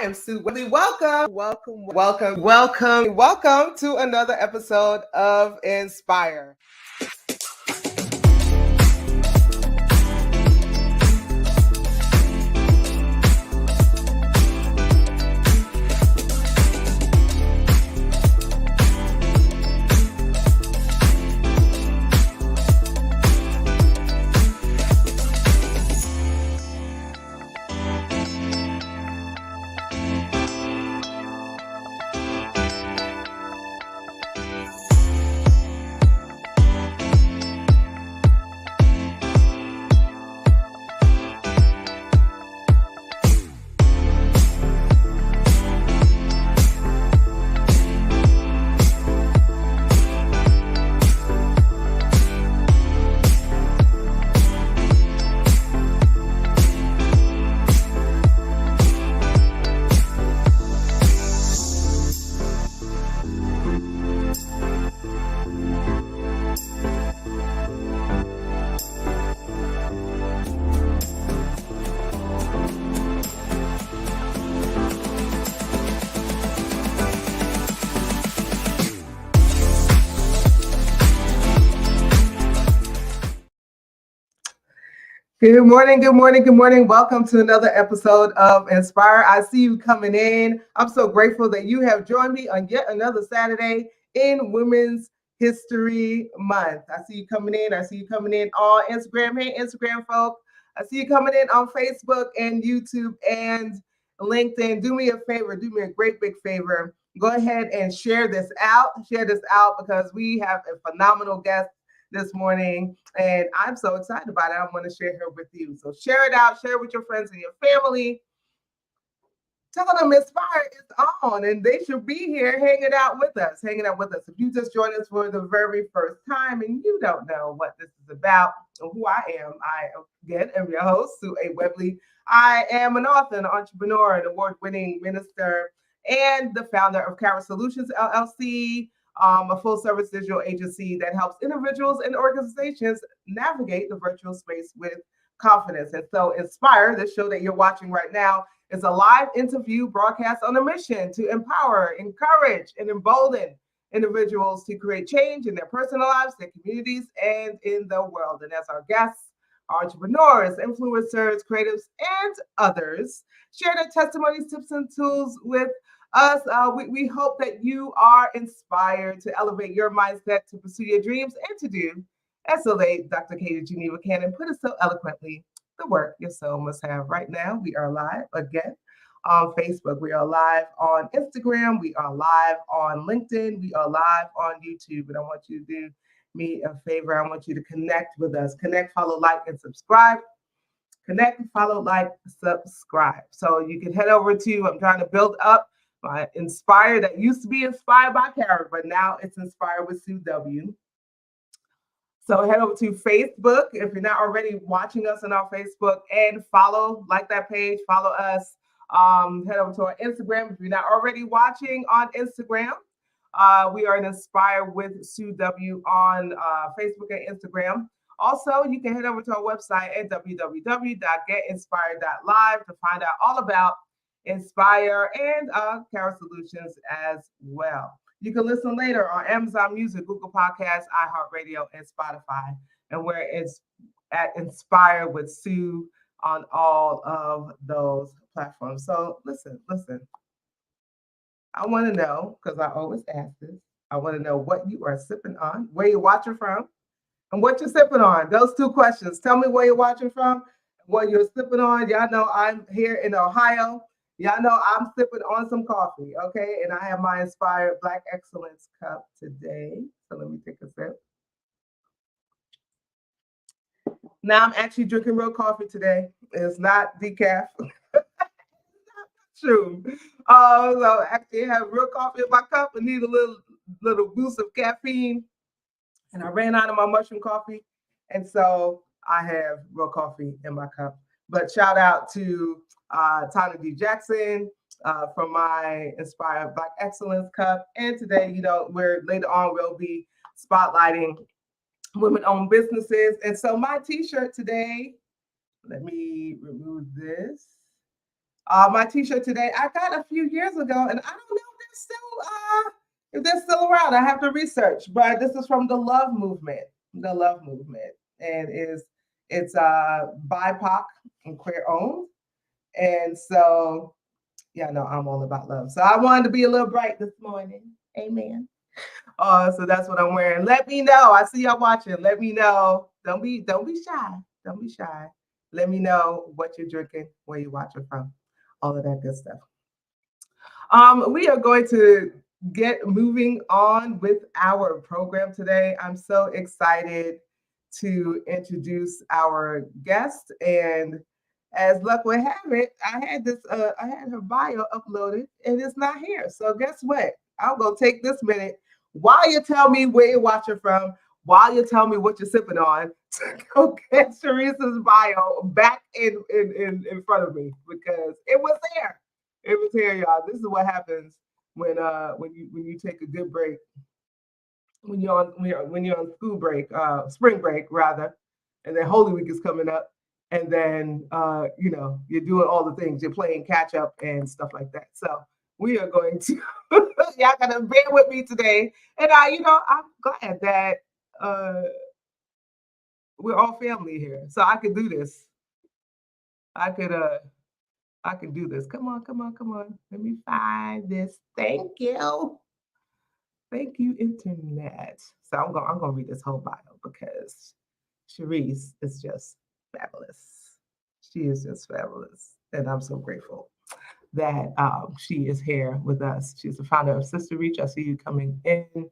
am Sue Willie. Welcome to another episode of Inspire. Good morning. Welcome to another episode of Inspire. I see you coming in. I'm so grateful that you have joined me on yet another Saturday in Women's History Month. I see you coming in on Instagram. Hey, Instagram folk. I see you coming in on Facebook and YouTube and LinkedIn. Do me a favor. Do me a great big favor. Go ahead and share this out. Because we have a phenomenal guest this morning, and I'm so excited about it. I want to share her with you. So share it out, share it with your friends and your family. Tell them Inspire is on, and they should be here hanging out with us. If you just joined us for the very first time and you don't know what this is about or who I am your host, Sue A. Webley. I am an author, an entrepreneur, an award-winning minister, and the founder of Cherisse Solutions, LLC, a full-service digital agency that helps individuals and organizations navigate the virtual space with confidence. And so Inspire, the show that you're watching right now, is a live interview broadcast on a mission to empower, encourage, and embolden individuals to create change in their personal lives, their communities, and in the world. And as our guests, entrepreneurs, influencers, creatives, and others share their testimonies, tips, and tools with us. We hope that you are inspired to elevate your mindset, to pursue your dreams, and to do, as the late Dr. Katie Geneva Cannon put it so eloquently, the work your soul must have. Right now, we are live again on Facebook. We are live on Instagram. We are live on LinkedIn. We are live on YouTube. And I want you to do me a favor. I want you to connect with us. Connect, follow, like, and subscribe. Connect, follow, like, subscribe. So you can head over to, I'm trying to build up my Inspire that used to be Inspired by Karen, but now it's Inspired with Sue W. So head over to Facebook if you're not already watching us on our Facebook, and like that page, follow us. Head over to our Instagram if you're not already watching on Instagram. We are Inspire with Sue W on Facebook and Instagram. Also, you can head over to our website at www.getinspired.live to find out all about Inspire and Cherisse Solutions as well. You can listen later on Amazon Music, Google Podcasts, iHeartRadio, and Spotify. And where it's at Inspire with Sue on all of those platforms. So listen. I want to know, because I always ask this, I want to know what you are sipping on, where you're watching from, and what you're sipping on. Those two questions. Tell me where you're watching from, what you're sipping on. Y'all know I'm here in Ohio. Y'all know I'm sipping on some coffee, okay? And I have my Inspired Black Excellence cup today. So let me take a sip. Now I'm actually drinking real coffee today. It's not decaf. True. So actually I have real coffee in my cup. I need a little boost of caffeine. And I ran out of my mushroom coffee. And so I have real coffee in my cup. But shout out to Tana D. Jackson from my Inspired Black Excellence Cup. And today, later on, we'll be spotlighting women-owned businesses. And so my t-shirt today, let me remove this. My t-shirt today, I got a few years ago, and I don't know if they're still around. I have to research, but this is from the Love Movement. The Love Movement, and it's BIPOC and queer owned, and so yeah, no, I'm all about love. So I wanted to be a little bright this morning. Amen. So that's what I'm wearing. Let me know. I see y'all watching. Let me know. Don't be shy. Don't be shy. Let me know what you're drinking, where you're watching from, all of that good stuff. We are going to get moving on with our program today. I'm so excited to introduce our guest, and as luck would have it, I had her bio uploaded and it's not here. So guess what? I'm gonna take this minute while you tell me where you're watching from, while you tell me what you're sipping on, to go get Cherisse's bio back in front of me, because it was there. It was here, y'all. This is what happens when you take a good break, when you're on school break, spring break rather, and then Holy Week is coming up, and then you're doing all the things, you're playing catch up and stuff like that. So we are going to y'all gotta bear with me today, and I'm glad that we're all family here, so I could do this. I can do this. Come on. Let me find this. Thank you, internet. So I'm gonna read this whole bio because Cherisse is just fabulous. She is just fabulous, and I'm so grateful that she is here with us. She's the founder of SisterReach. I see you coming in.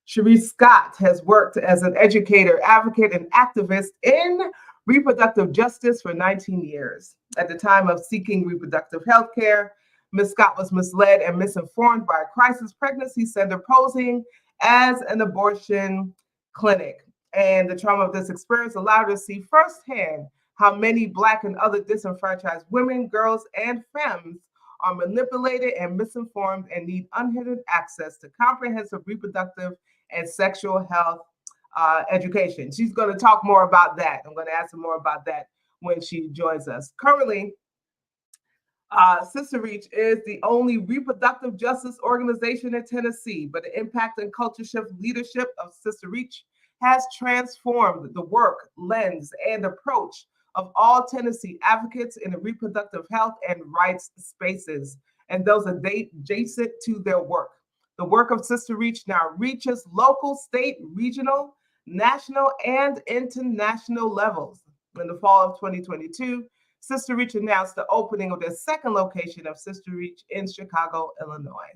Cherisse Scott has worked as an educator, advocate, and activist in reproductive justice for 19 years. At the time of seeking reproductive health care, Ms. Scott was misled and misinformed by a crisis pregnancy center posing as an abortion clinic. And the trauma of this experience allowed her to see firsthand how many Black and other disenfranchised women, girls, and femmes are manipulated and misinformed and need unhindered access to comprehensive reproductive and sexual health education. She's going to talk more about that. I'm going to ask her more about that when she joins us. Currently, SisterReach is the only reproductive justice organization in Tennessee, but the impact and culture shift leadership of SisterReach has transformed the work, lens, and approach of all Tennessee advocates in the reproductive health and rights spaces, and those adjacent to their work. The work of SisterReach now reaches local, state, regional, national, and international levels. In the fall of 2022, SisterReach announced the opening of their second location of SisterReach in Chicago, Illinois.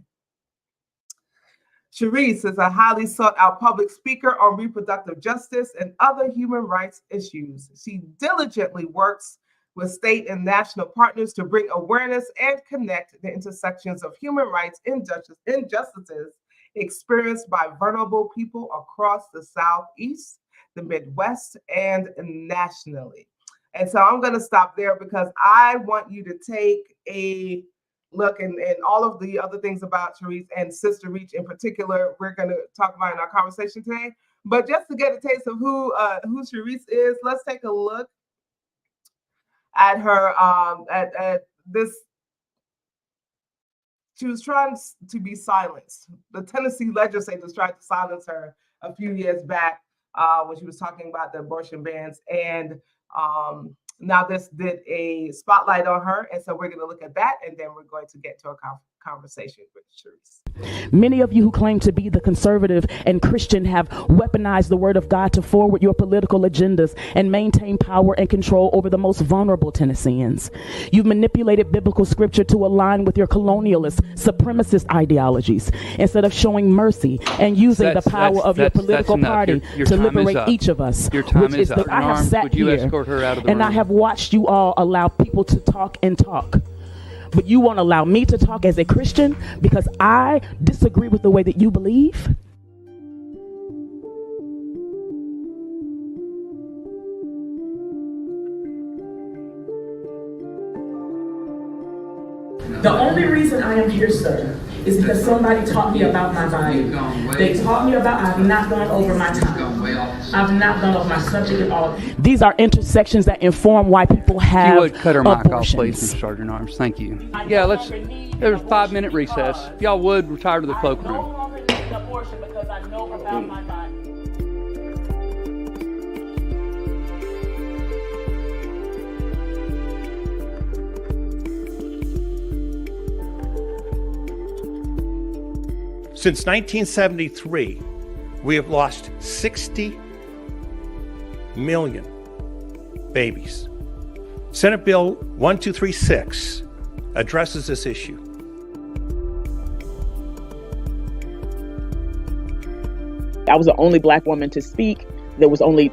Cherisse is a highly sought-out public speaker on reproductive justice and other human rights issues. She diligently works with state and national partners to bring awareness and connect the intersections of human rights injustices experienced by vulnerable people across the Southeast, the Midwest, and nationally. And so I'm going to stop there because I want you to take a look and all of the other things about Cherisse and SisterReach in particular, we're going to talk about in our conversation today. But just to get a taste of who Cherisse is, let's take a look at her, at this. She was trying to be silenced. The Tennessee legislators tried to silence her a few years back when she was talking about the abortion bans. And now this did a spotlight on her. And so we're going to look at that, and then we're going to get to a conversation with Cherisse. Many of you who claim to be the conservative and Christian have weaponized the word of God to forward your political agendas and maintain power and control over the most vulnerable Tennesseans. You've manipulated biblical scripture to align with your colonialist, supremacist ideologies instead of showing mercy and using the power of your political party to liberate each of us. Your time is up. I have sat here and I have watched you all allow people to talk and talk. But you won't allow me to talk as a Christian because I disagree with the way that you believe? The only reason I am here, sir, is because somebody taught me about my body. They taught me about, I've not gone over my time. I've not gone off my subject at all. These are intersections that inform why people have If you would cut her mic off, please, abortions. Mr. Sergeant Arms. Thank you. Yeah, there's a 5-minute recess. If y'all would retire to the I no cloakroom. longer need an abortion because I know about my body. Since 1973, we have lost 60 million babies. Senate Bill 1236 addresses this issue. I was the only Black woman to speak. There was only,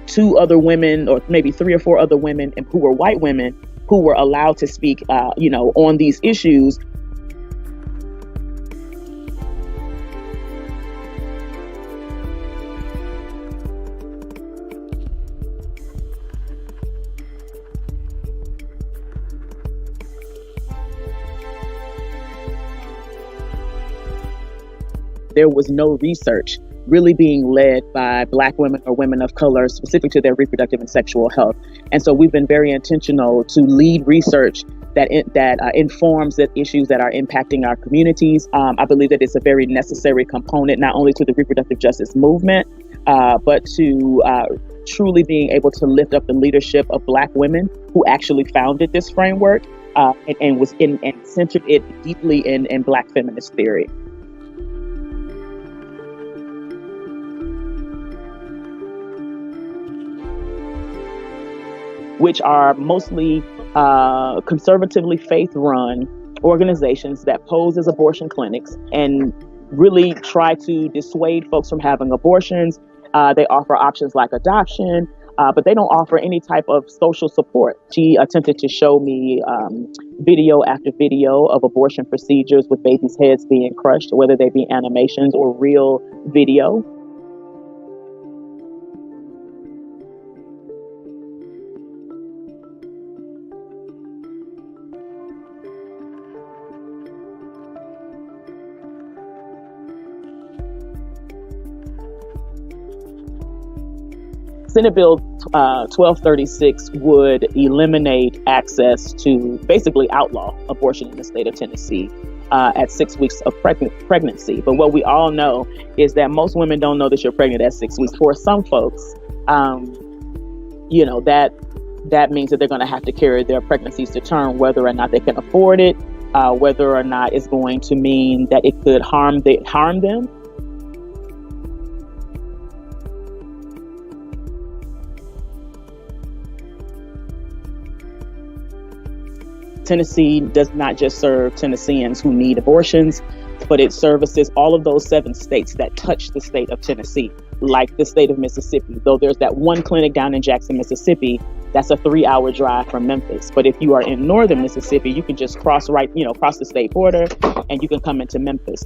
2 other women, or maybe 3 or 4 other women who were white women who were allowed to speak, on these issues. There was no research really being led by Black women or women of color specific to their reproductive and sexual health. And so we've been very intentional to lead research that informs the issues that are impacting our communities. I believe that it's a very necessary component, not only to the reproductive justice movement, but to truly being able to lift up the leadership of Black women who actually founded this framework and centered it deeply in Black feminist theory. Which are mostly conservatively faith-run organizations that pose as abortion clinics and really try to dissuade folks from having abortions. They offer options like adoption, but they don't offer any type of social support. She attempted to show me video after video of abortion procedures with babies' heads being crushed, whether they be animations or real video. Senate Bill 1236 would eliminate access to, basically outlaw abortion in the state of Tennessee at 6 weeks of pregnancy. But what we all know is that most women don't know that you're pregnant at 6 weeks. For some folks, that means that they're going to have to carry their pregnancies to term, whether or not they can afford it, whether or not it's going to mean that it could harm them. Tennessee does not just serve Tennesseans who need abortions, but it services all of those 7 states that touch the state of Tennessee, like the state of Mississippi. Though there's that one clinic down in Jackson, Mississippi, that's a 3-hour drive from Memphis. But if you are in northern Mississippi, you can just cross the state border and you can come into Memphis.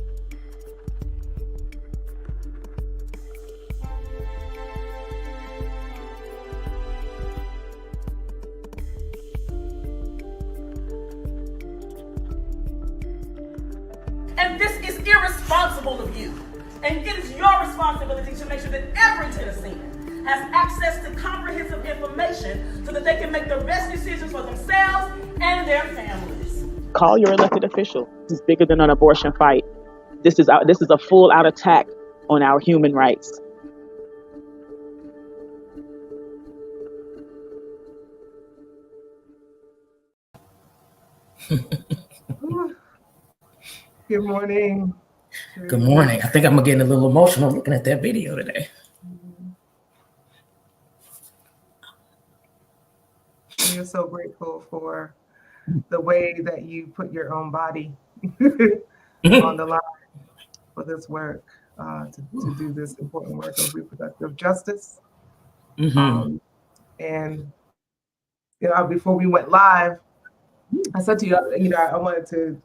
And this is irresponsible of you. And it is your responsibility to make sure that every Tennessean has access to comprehensive information so that they can make the best decisions for themselves and their families. Call your elected official. This is bigger than an abortion fight. This is a full-out attack on our human rights. Good morning. Good morning. I think I'm getting a little emotional looking at that video today. We are so grateful for the way that you put your own body on the line for this work, to do this important work of reproductive justice. And before we went live, I said to you, I wanted to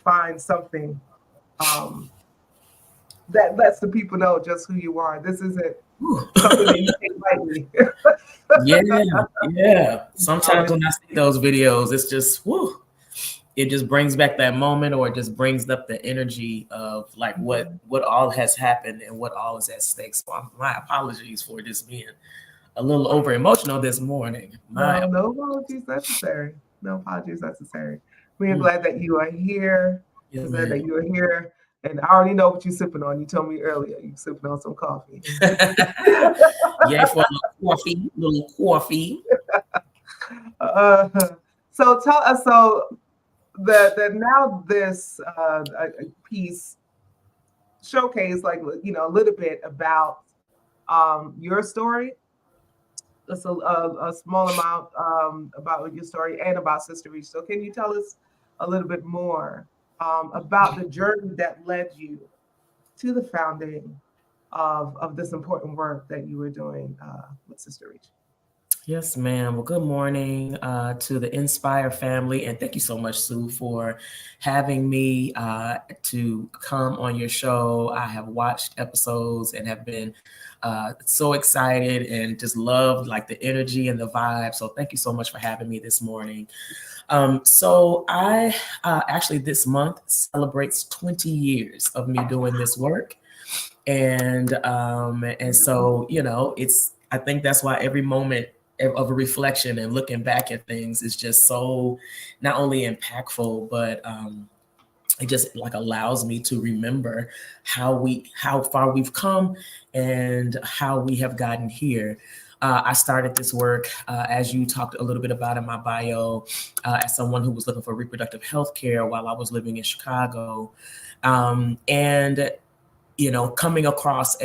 find something that lets the people know just who you are. This isn't something that you take lightly. Yeah. Sometimes when I see those videos, it's just, it just brings back that moment, or it just brings up the energy of like what all has happened and what all is at stake. So my apologies for just being a little over emotional this morning. No apologies necessary. No apologies necessary. We are glad that you are here. Yes, We're glad that you are here. And I already know what you're sipping on. You told me earlier you're sipping on some coffee. Yeah, for a little coffee. So tell us, so now this piece showcase, like, you know, a little bit about your story. Just a small amount about your story and about SisterReach. So can you tell us a little bit more about the journey that led you to the founding of this important work that you were doing with SisterReach? Yes, ma'am. Well, good morning to the Inspire family. And thank you so much, Sue, for having me to come on your show. I have watched episodes and have been so excited and just loved like the energy and the vibe. So thank you so much for having me this morning. So I actually this month celebrates 20 years of me doing this work. And so, you know, I think that's why every moment of a reflection and looking back at things is just so not only impactful, but it just like allows me to remember how far we've come and how we have gotten here. I started this work, as you talked a little bit about in my bio, as someone who was looking for reproductive health care while I was living in Chicago. And, you know, coming across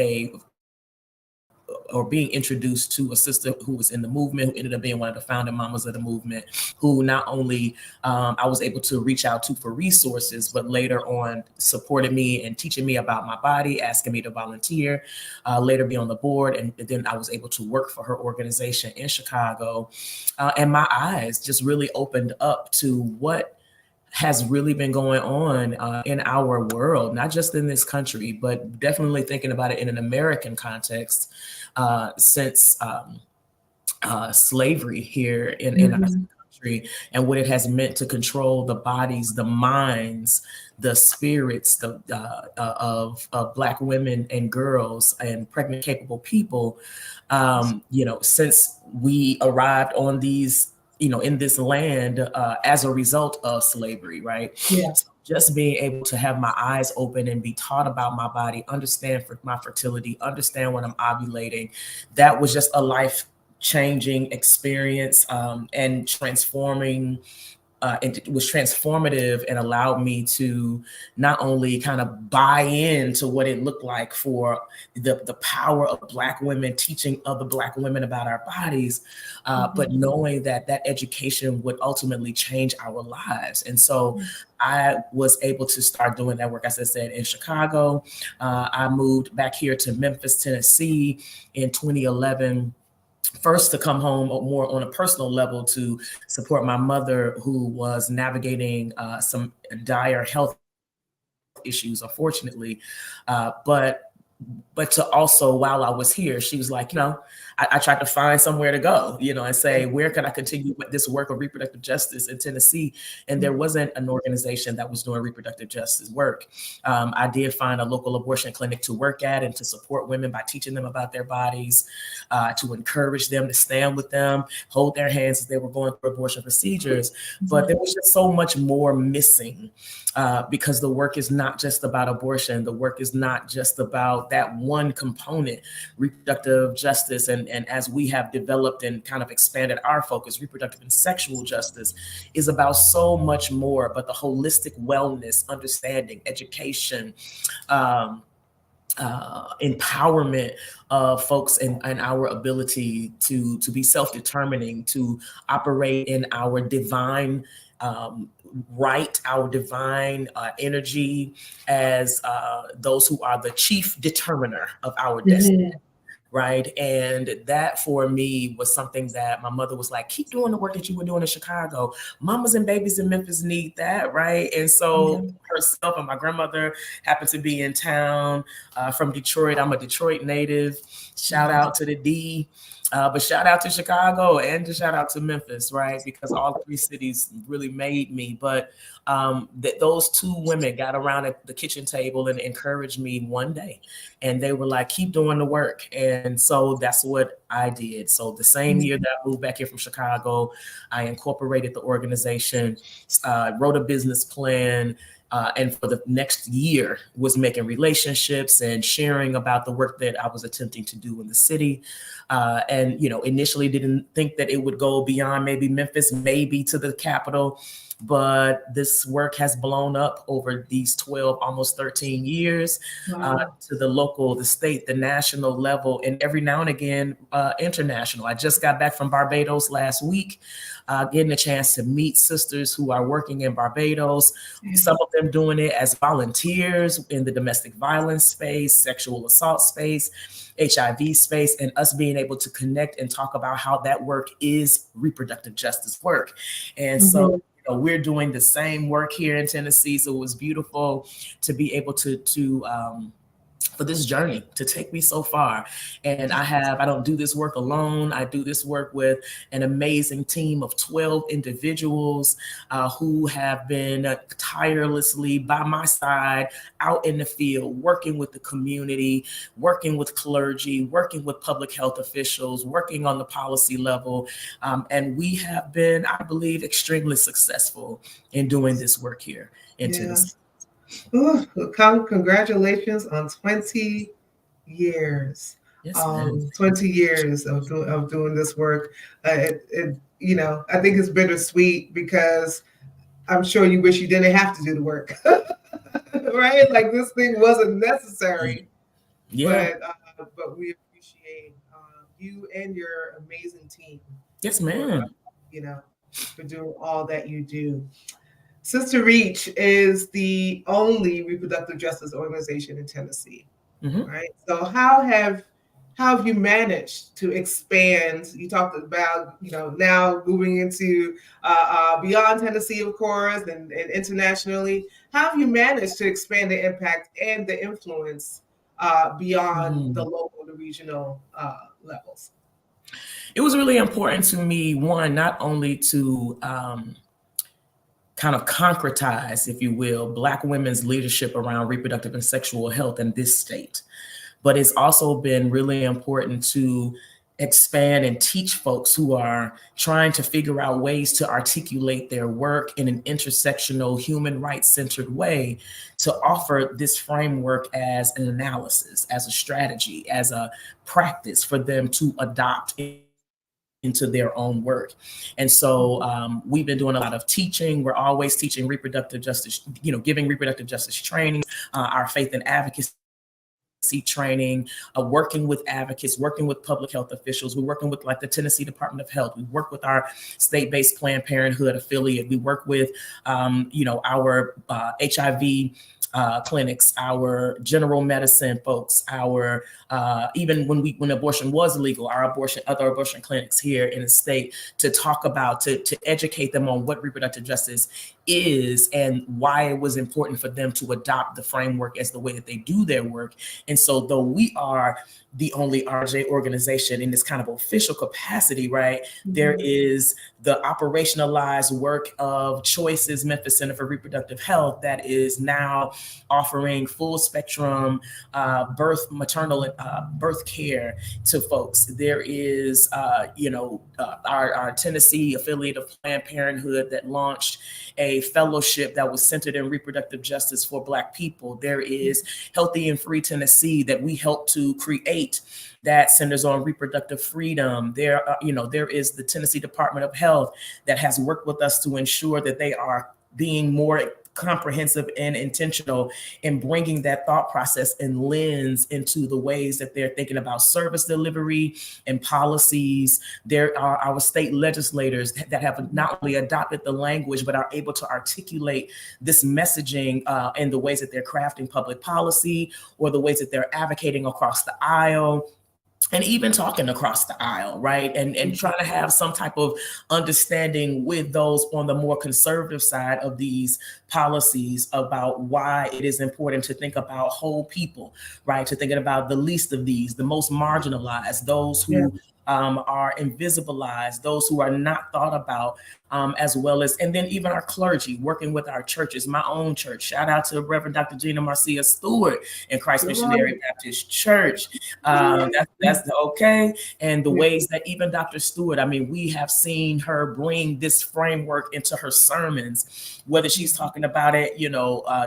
or being introduced to a sister who was in the movement, who ended up being one of the founding mamas of the movement, who not only I was able to reach out to for resources, but later on supported me and teaching me about my body, asking me to volunteer, later be on the board. And then I was able to work for her organization in Chicago. And my eyes just really opened up to what has really been going on in our world, not just in this country, but definitely thinking about it in an American context since slavery here in our country, and what it has meant to control the bodies, the minds, the spirits of Black women and girls and pregnant, capable people. You know, since we arrived on these, you know, in this land as a result of slavery, right? Yeah. So just being able to have my eyes open and be taught about my body, understand my fertility, understand when I'm ovulating, that was just a life-changing experience and transforming. It was transformative and allowed me to not only kind of buy into what it looked like for the power of Black women, teaching other Black women about our bodies, but knowing that education would ultimately change our lives. And so I was able to start doing that work, as I said, in Chicago. I moved back here to Memphis, Tennessee in 2011. First, to come home more on a personal level to support my mother, who was navigating some dire health issues, unfortunately. But to also, while I was here, she was like, you know, I tried to find somewhere to go, you know, and say, where can I continue with this work of reproductive justice in Tennessee? And there wasn't an organization that was doing reproductive justice work. I did find a local abortion clinic to work at and to support women by teaching them about their bodies, to encourage them, to stand with them, hold their hands as they were going through abortion procedures. But there was just so much more missing because the work is not just about abortion. The work is not just about that one component, reproductive justice. And as we have developed and kind of expanded our focus, reproductive and sexual justice is about so much more, but the holistic wellness, understanding, education, empowerment of folks and our ability to be self-determining, to operate in our divine right, our divine energy as those who are the chief determiner of our destiny. Right. And that for me was something that my mother was like, keep doing the work that you were doing in Chicago. Mamas and babies in Memphis need that. Right. And so herself and my grandmother happened to be in town from Detroit. I'm a Detroit native. Shout out to the D. But shout out to Chicago and shout out to Memphis, right? Because all three cities really made me. But those two women got around at the kitchen table and encouraged me one day. And they were like, keep doing the work. And so that's what I did. So the same year that I moved back here from Chicago, I incorporated the organization, wrote a business plan, and for the next year was making relationships and sharing about the work that I was attempting to do in the city. And, you know, initially didn't think that it would go beyond maybe Memphis, maybe to the capital. But this work has blown up over these 12, almost 13 years. Wow. To the local, the state, the national level, and every now and again, international. I just got back from Barbados last week, getting a chance to meet sisters who are working in Barbados, some of them doing it as volunteers in the domestic violence space, sexual assault space, HIV space, and us being able to connect and talk about how that work is reproductive justice work. And so we're doing the same work here in Tennessee. So it was beautiful to be able to for this journey to take me so far. And I don't do this work alone. I do this work with an amazing team of 12 individuals who have been tirelessly by my side out in the field, working with the community, working with clergy, working with public health officials, working on the policy level. And we have been, I believe, extremely successful in doing this work here in Tennessee. Ooh, congratulations on 20 years. Yes, 20 years of doing this work. You know, I think it's bittersweet because I'm sure you wish you didn't have to do the work, right? Like this thing wasn't necessary. Yeah. But we appreciate you and your amazing team. Yes, ma'am. You know, for doing all that you do. SisterReach is the only reproductive justice organization in Tennessee, right? So how have you managed to expand? You talked about, you know, now moving into beyond Tennessee, of course, and internationally. How have you managed to expand the impact and the influence beyond the local, the regional levels? It was really important to me, one, not only to kind of concretize, if you will, Black women's leadership around reproductive and sexual health in this state, but it's also been really important to expand and teach folks who are trying to figure out ways to articulate their work in an intersectional, human rights centered way, to offer this framework as an analysis, as a strategy, as a practice for them to adopt into their own work. And so we've been doing a lot of teaching. We're always teaching reproductive justice, you know, giving reproductive justice training, our faith and advocacy training, working with advocates, working with public health officials. We're working with like the Tennessee Department of Health. We work with our state-based Planned Parenthood affiliate. We work with, you know, our HIV clinics, our general medicine folks, our even when abortion was illegal, our other abortion clinics here in the state, to talk about, to educate them on what reproductive justice is and why it was important for them to adopt the framework as the way that they do their work. And so though we are the only RJ organization in this kind of official capacity, right? There is the operationalized work of Choices Memphis Center for Reproductive Health that is now offering full spectrum maternal birth care to folks. There is, our Tennessee affiliate of Planned Parenthood that launched a fellowship that was centered in reproductive justice for Black people. There is Healthy and Free Tennessee that we helped to create that centers on reproductive freedom. There is the Tennessee Department of Health that has worked with us to ensure that they are being more comprehensive and intentional in bringing that thought process and lens into the ways that they're thinking about service delivery and policies. There are our state legislators that have not only adopted the language, but are able to articulate this messaging in the ways that they're crafting public policy or the ways that they're advocating across the aisle. And even talking across the aisle, right? And trying to have some type of understanding with those on the more conservative side of these policies about why it is important to think about whole people, right? To thinking about the least of these, the most marginalized, those who are invisibilized, those who are not thought about, as well as, and then even our clergy, working with our churches, my own church. Shout out to Reverend Dr. Gina Marcia Stewart in Christ Missionary Baptist Church. That's okay. And the ways that even Dr. Stewart, I mean, we have seen her bring this framework into her sermons, whether she's talking about it,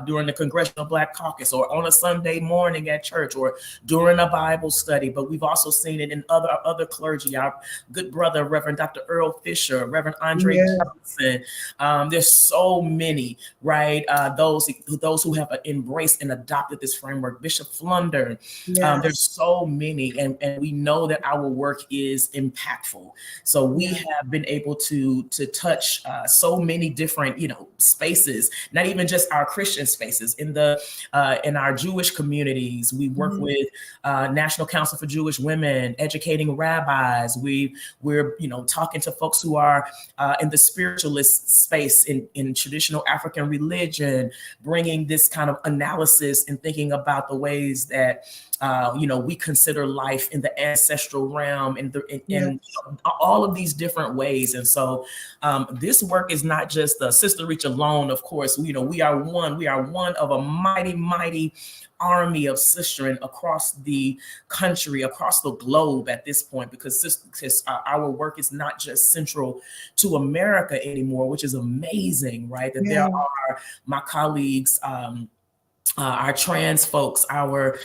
during the Congressional Black Caucus or on a Sunday morning at church or during a Bible study. But we've also seen it in other clergy, our good brother, Reverend Dr. Earl Fisher, Reverend Andre Johnson. There's so many, right? Those who have embraced and adopted this framework, Bishop Flunder. There's so many, and we know that our work is impactful. So we have been able to touch so many different, spaces, not even just our Christian spaces. In our Jewish communities, we work with National Council for Jewish Women, educating rabbis. We're talking to folks who are in the spiritualist space in traditional African religion, bringing this kind of analysis and thinking about the ways that we consider life in the ancestral realm and all of these different ways. And so this work is not just the SisterReach alone. Of course, we are one of a mighty army of sistering across the country, across the globe at this point, because our work is not just central to America anymore, which is amazing, right? That there are my colleagues, our trans folks, our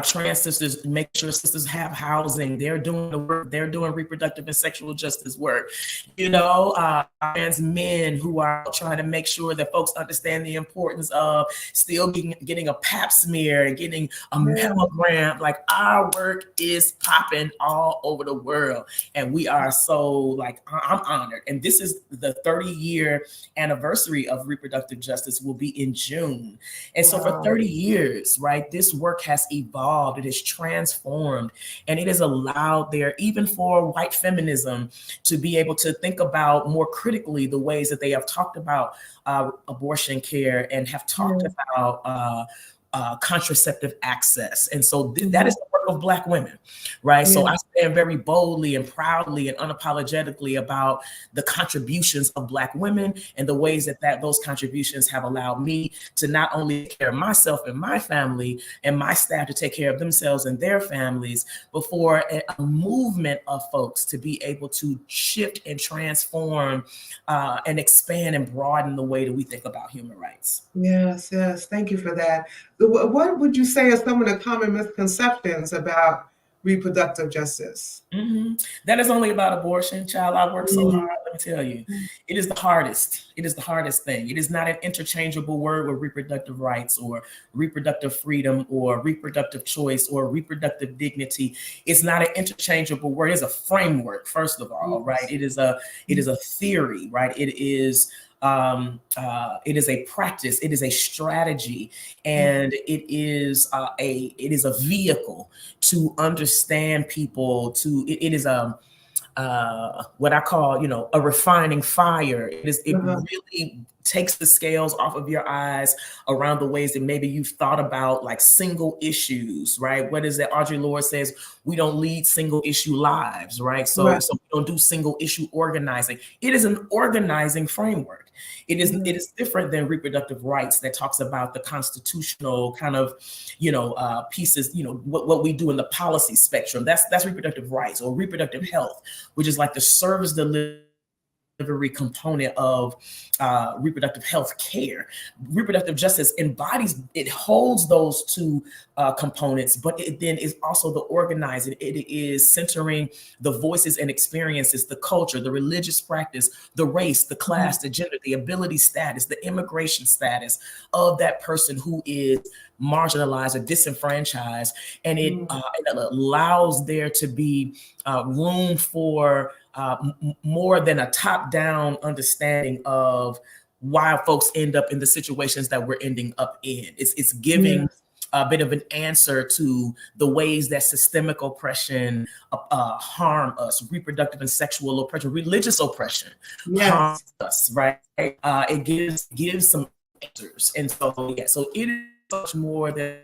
trans sisters, make sure sisters have housing. They're doing the work. They're doing reproductive and sexual justice work. Trans men who are trying to make sure that folks understand the importance of still getting a pap smear and getting a mammogram. Like, our work is popping all over the world, and we are so I'm honored. And this is the 30-year anniversary of reproductive justice will be in June, and so for 30 years, right, this work has evolved, it has transformed, and it has allowed there, even for white feminism, to be able to think about more critically the ways that they have talked about abortion care and have talked about contraceptive access. And so that is the work of Black women, right? So I stand very boldly and proudly and unapologetically about the contributions of Black women and the ways that those contributions have allowed me to not only take care of myself and my family and my staff to take care of themselves and their families, but for a movement of folks to be able to shift and transform and expand and broaden the way that we think about human rights. Yes. Thank you for that. What would you say are some of the common misconceptions about reproductive justice? That is only about abortion, child. I work so hard. Let me tell you, it is the hardest. It is the hardest thing. It is not an interchangeable word with reproductive rights or reproductive freedom or reproductive choice or reproductive dignity. It's not an interchangeable word. It's a framework, first of all, right? It is a theory, right? It is a practice, it is a strategy, and it is a vehicle to understand people. It is what I call, a refining fire. It really takes the scales off of your eyes around the ways that maybe you've thought about, like single issues, right? What is it? Audre Lorde says, we don't lead single issue lives, right? So we don't do single issue organizing. It is an organizing framework. It is different than reproductive rights that talks about the constitutional kind of, pieces, what we do in the policy spectrum. That's reproductive rights, or reproductive health, which is like the service delivery component of reproductive health care. Reproductive justice it holds those two components, but it then is also the organizing. It is centering the voices and experiences, the culture, the religious practice, the race, the class, the gender, the ability status, the immigration status of that person who is marginalized or disenfranchised. And it allows there to be room for more than a top-down understanding of why folks end up in the situations that we're ending up in. It's giving a bit of an answer to the ways that systemic oppression harm us, reproductive and sexual oppression, religious oppression harms us, right? It gives some answers. And so it is much more than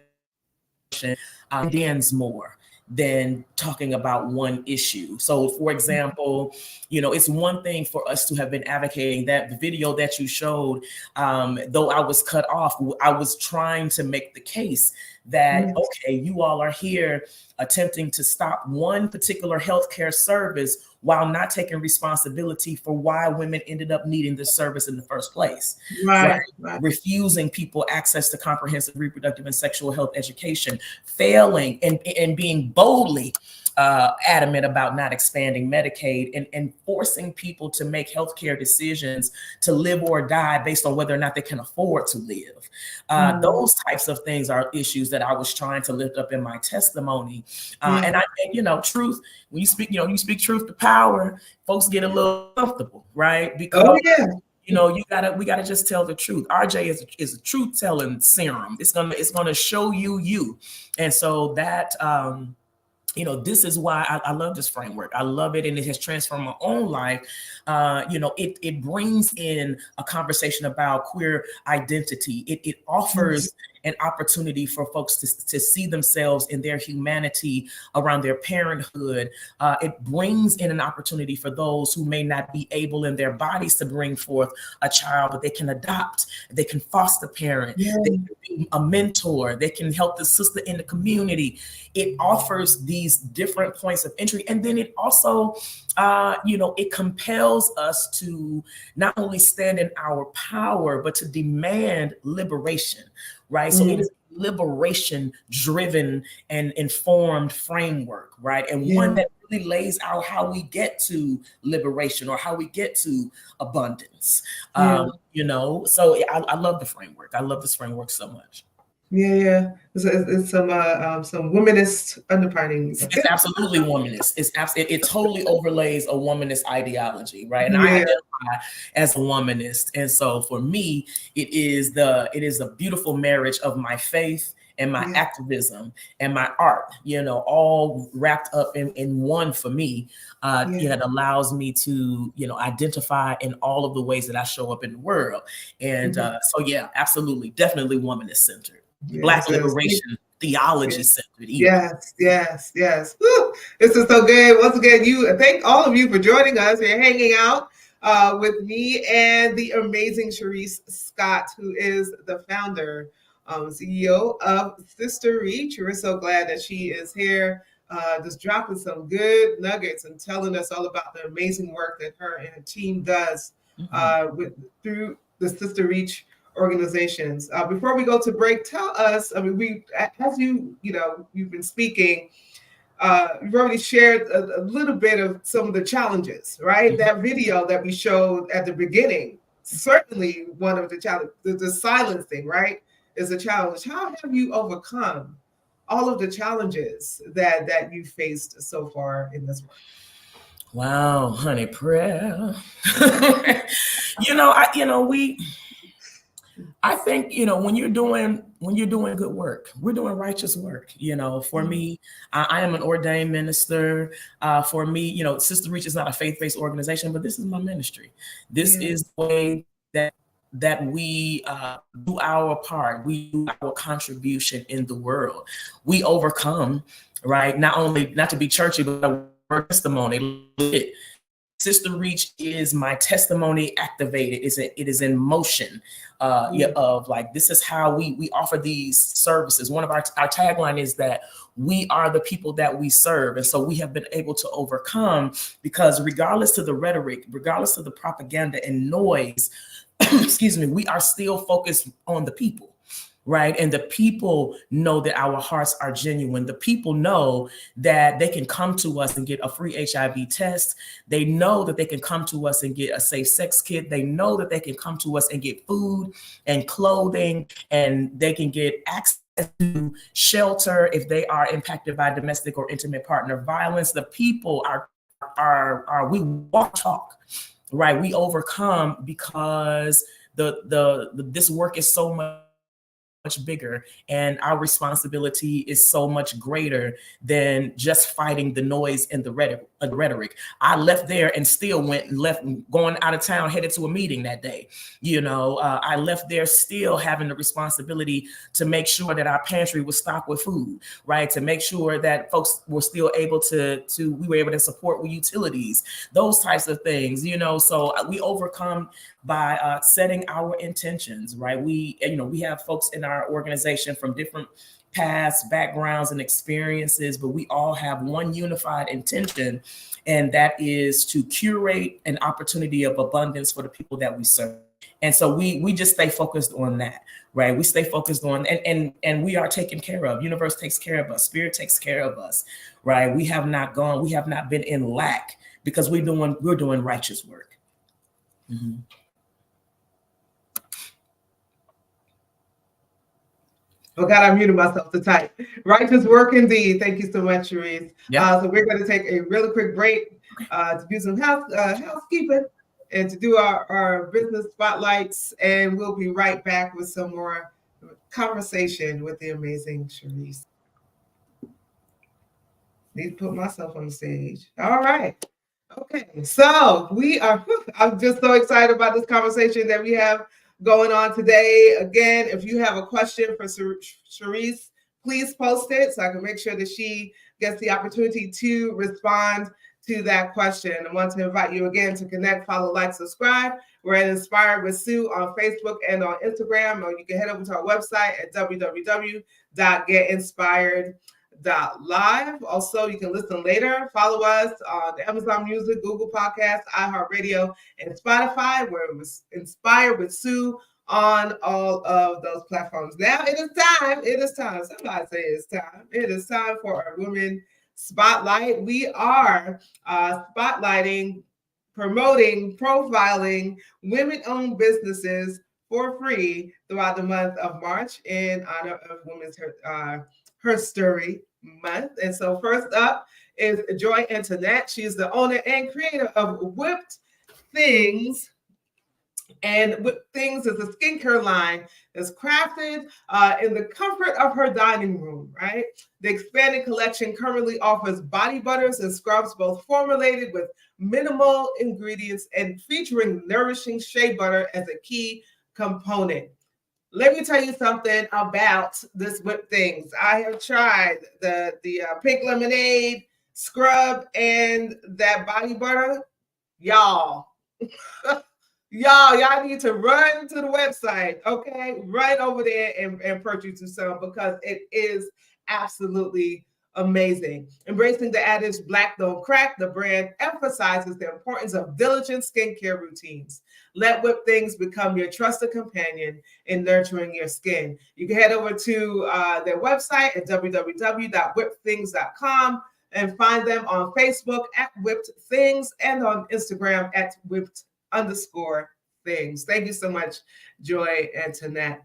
more. than talking about one issue. So for example, it's one thing for us to have been advocating that the video that you showed, though I was cut off, I was trying to make the case that, okay, you all are here attempting to stop one particular healthcare service while not taking responsibility for why women ended up needing this service in the first place. Right. Refusing people access to comprehensive reproductive and sexual health education, failing and being boldly adamant about not expanding Medicaid, and forcing people to make healthcare decisions to live or die based on whether or not they can afford to live. Those types of things are issues that I was trying to lift up in my testimony. And truth, when you speak truth to power, folks get a little comfortable, right? Because we gotta just tell the truth. RJ is a truth telling serum. It's gonna show you. And so that this is why I love this framework. I love it, and it has transformed my own life. It brings in a conversation about queer identity. It offers an opportunity for folks to see themselves in their humanity around their parenthood. It brings in an opportunity for those who may not be able in their bodies to bring forth a child, but they can adopt, they can foster parent, they can be a mentor, they can help the sister in the community. It offers these different points of entry. And then it also, it compels us to not only stand in our power, but to demand liberation, right? So it is liberation driven and informed framework, right? And one that really lays out how we get to liberation or how we get to abundance. So I love the framework. I love this framework so much. It's some womanist underpinnings. It's absolutely womanist. It totally overlays a womanist ideology, right? And I identify as a womanist, and so for me, it is a beautiful marriage of my faith and my activism and my art, all wrapped up in one for me. That allows me to, identify in all of the ways that I show up in the world. And absolutely, definitely womanist centered. Black liberation theology centered. Yes. Woo, this is so good. Once again, thank all of you for joining us. You're hanging out with me and the amazing Cherisse Scott, who is the founder, CEO of SisterReach. We're so glad that she is here, just dropping some good nuggets and telling us all about the amazing work that her and her team does through the SisterReach organizations. Before we go to break, tell us, you've been speaking, you've already shared a little bit of some of the challenges, right? That video that we showed at the beginning, certainly one of the challenges, the silencing, right, is a challenge. How have you overcome all of the challenges that you faced so far in this work? Wow, honey, prayer. I think, when you're doing good work, we're doing righteous work. For me, I am an ordained minister. For me, SisterReach is not a faith-based organization, but this is my ministry. This is the way that we do our part. We do our contribution in the world. We overcome, right? Not to be churchy, but our testimony. SisterReach is my testimony activated. It is in motion of like, this is how we offer these services. One of our tagline is that we are the people that we serve. And so we have been able to overcome, because regardless of the rhetoric, regardless of the propaganda and noise, we are still focused on the people. Right. And the people know that our hearts are genuine. The people know that they can come to us and get a free HIV test. They know that they can come to us and get a safe sex kit. They know that they can come to us and get food and clothing, and they can get access to shelter if they are impacted by domestic or intimate partner violence. The people we walk talk, right? We overcome because this work is so much much bigger, and our responsibility is so much greater than just fighting the noise and the rhetoric. I left there and still left going out of town, headed to a meeting that day. I left there still having the responsibility to make sure that our pantry was stocked with food, right? To make sure that folks were still able we were able to support with utilities, those types of things, so we overcome by setting our intentions, right? We have folks in our organization from different paths, backgrounds, and experiences, but we all have one unified intention, and that is to curate an opportunity of abundance for the people that we serve. And so we just stay focused on that, right? We stay focused on, and we are taken care of. Universe takes care of us. Spirit takes care of us, right? We have not been in lack because we're doing righteous work. Mm-hmm. Oh God, I muted myself to type. Righteous work indeed. Thank you so much, Cherisse. Yeah. So we're going to take a really quick break to do some housekeeping and to do our business spotlights. And we'll be right back with some more conversation with the amazing Cherisse. Need to put myself on the stage. All right. Okay. So I'm just so excited about this conversation that we have going on today. Again, if you have a question for Cherisse, please post it so I can make sure that she gets the opportunity to respond to that question. I want to invite you again to connect, follow, like, subscribe. We're at Inspired with Sue on Facebook and on Instagram, or you can head over to our website at www.getinspired.live. Also, you can listen later. Follow us on Amazon Music, Google Podcasts, iHeartRadio, and Spotify. We're Inspired with Sue on all of those platforms. Now it is time. Somebody say it's time. It is time for our Women Spotlight. We are spotlighting, promoting, profiling women-owned businesses for free throughout the month of March in honor of Women's History Month. And so first up is Joy Antoinette. She's the owner and creator of Whipped Things. And Whipped Things is a skincare line that's crafted in the comfort of her dining room, right? The expanded collection currently offers body butters and scrubs, both formulated with minimal ingredients and featuring nourishing shea butter as a key component. Let me tell you something about this Whipped Things. I have tried the pink lemonade scrub and that body butter. Y'all need to run to the website, okay? Right over there and purchase some because it is absolutely amazing. Embracing the adage Black don't crack, the brand emphasizes the importance of diligent skincare routines. Let Whipped Things become your trusted companion in nurturing your skin. You can head over to their website at www.whippedthings.com and find them on Facebook at Whipped Things and on Instagram at Whipped_Things. Thank you so much, Joy Antoinette.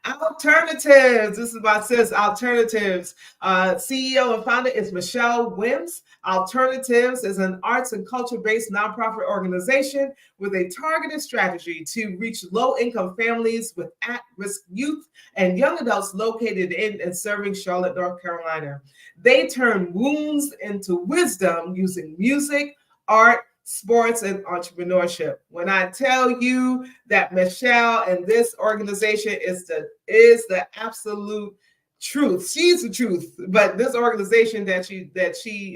Alternatives. This is my sis, Alternatives. CEO and founder is Michelle Wims. Alternatives is an arts and culture-based nonprofit organization with a targeted strategy to reach low-income families with at-risk youth and young adults located in and serving Charlotte, North Carolina. They turn wounds into wisdom using music, art, sports, and entrepreneurship. When I tell you that Michelle and this organization is the absolute truth, she's the truth. But this organization that she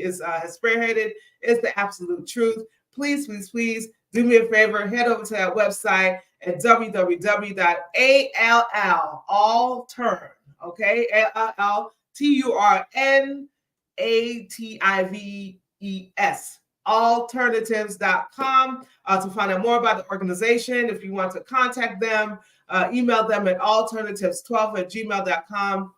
is has spearheaded is the absolute truth. Please do me a favor, head over to that website at www.allturn, okay, ALLTURNATIVES. alternatives.com to find out more about the organization. If you want to contact them, email them at alternatives12@gmail.com.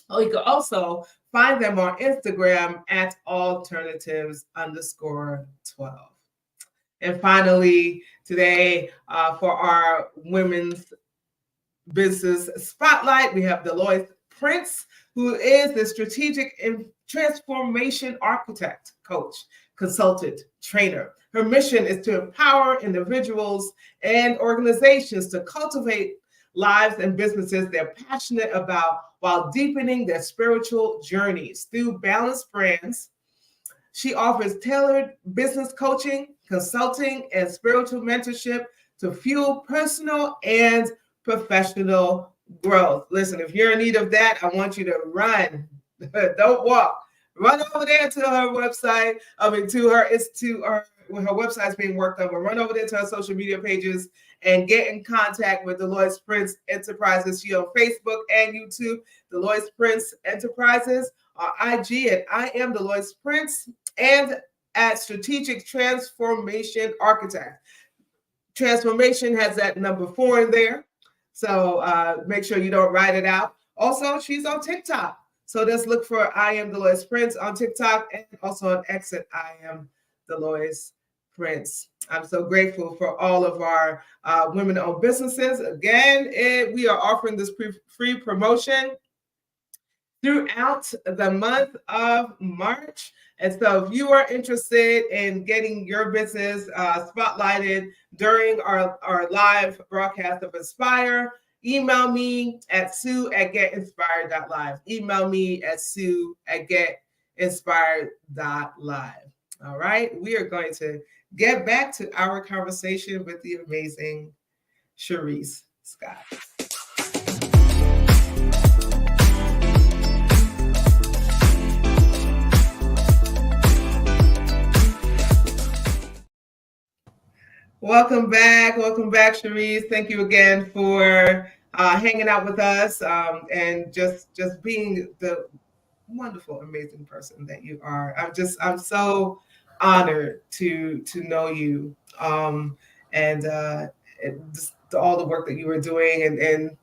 Or you can also find them on Instagram at alternatives_12. And finally, today for our women's business spotlight, we have Deloitte Prince, who is the strategic and transformation architect, coach, consultant, trainer. Her mission is to empower individuals and organizations to cultivate lives and businesses they're passionate about while deepening their spiritual journeys. Through Balanced Brands, she offers tailored business coaching, consulting, and spiritual mentorship to fuel personal and professional growth. Listen, if you're in need of that, I want you to run. Don't walk. Run over there to her website. Her website's being worked on, but run over there to her social media pages and get in contact with Dolores Prince Enterprises. She on Facebook and YouTube, Dolores Prince Enterprises, on IG at I am Dolores Prince, and at Strategic Transformation Architect. Transformation has that number 4 in there. So make sure you don't write it out. Also, she's on TikTok. So just look for I am Dolores Prince on TikTok, and also on X at I am Dolores Prince. I'm so grateful for all of our women-owned businesses. Again, we are offering this free promotion throughout the month of March. And so if you are interested in getting your business spotlighted during our live broadcast of Inspire, email me at sue@getinspired.live. Email me at sue@getinspired.live. All right, we are going to get back to our conversation with the amazing Cherisse Scott. Welcome back, Cherisse. Thank you again for hanging out with us and just being the wonderful, amazing person that you are. I'm so honored to know you and just all the work that you are doing. And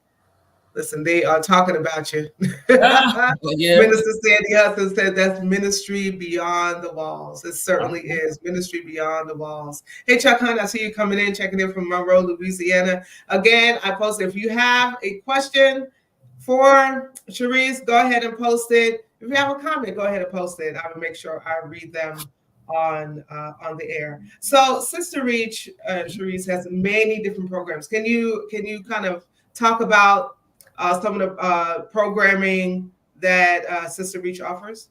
listen, they are talking about you. Yeah. Minister Sandy Hudson said that's ministry beyond the walls. It certainly is ministry beyond the walls. Hey, Chuck Hunt, I see you coming in, checking in from Monroe, Louisiana. Again, I posted, if you have a question for Cherisse, go ahead and post it. If you have a comment, go ahead and post it. I will make sure I read them on the air. So SisterReach, Cherisse, has many different programs. Can you kind of talk about some of the programming that SisterReach offers?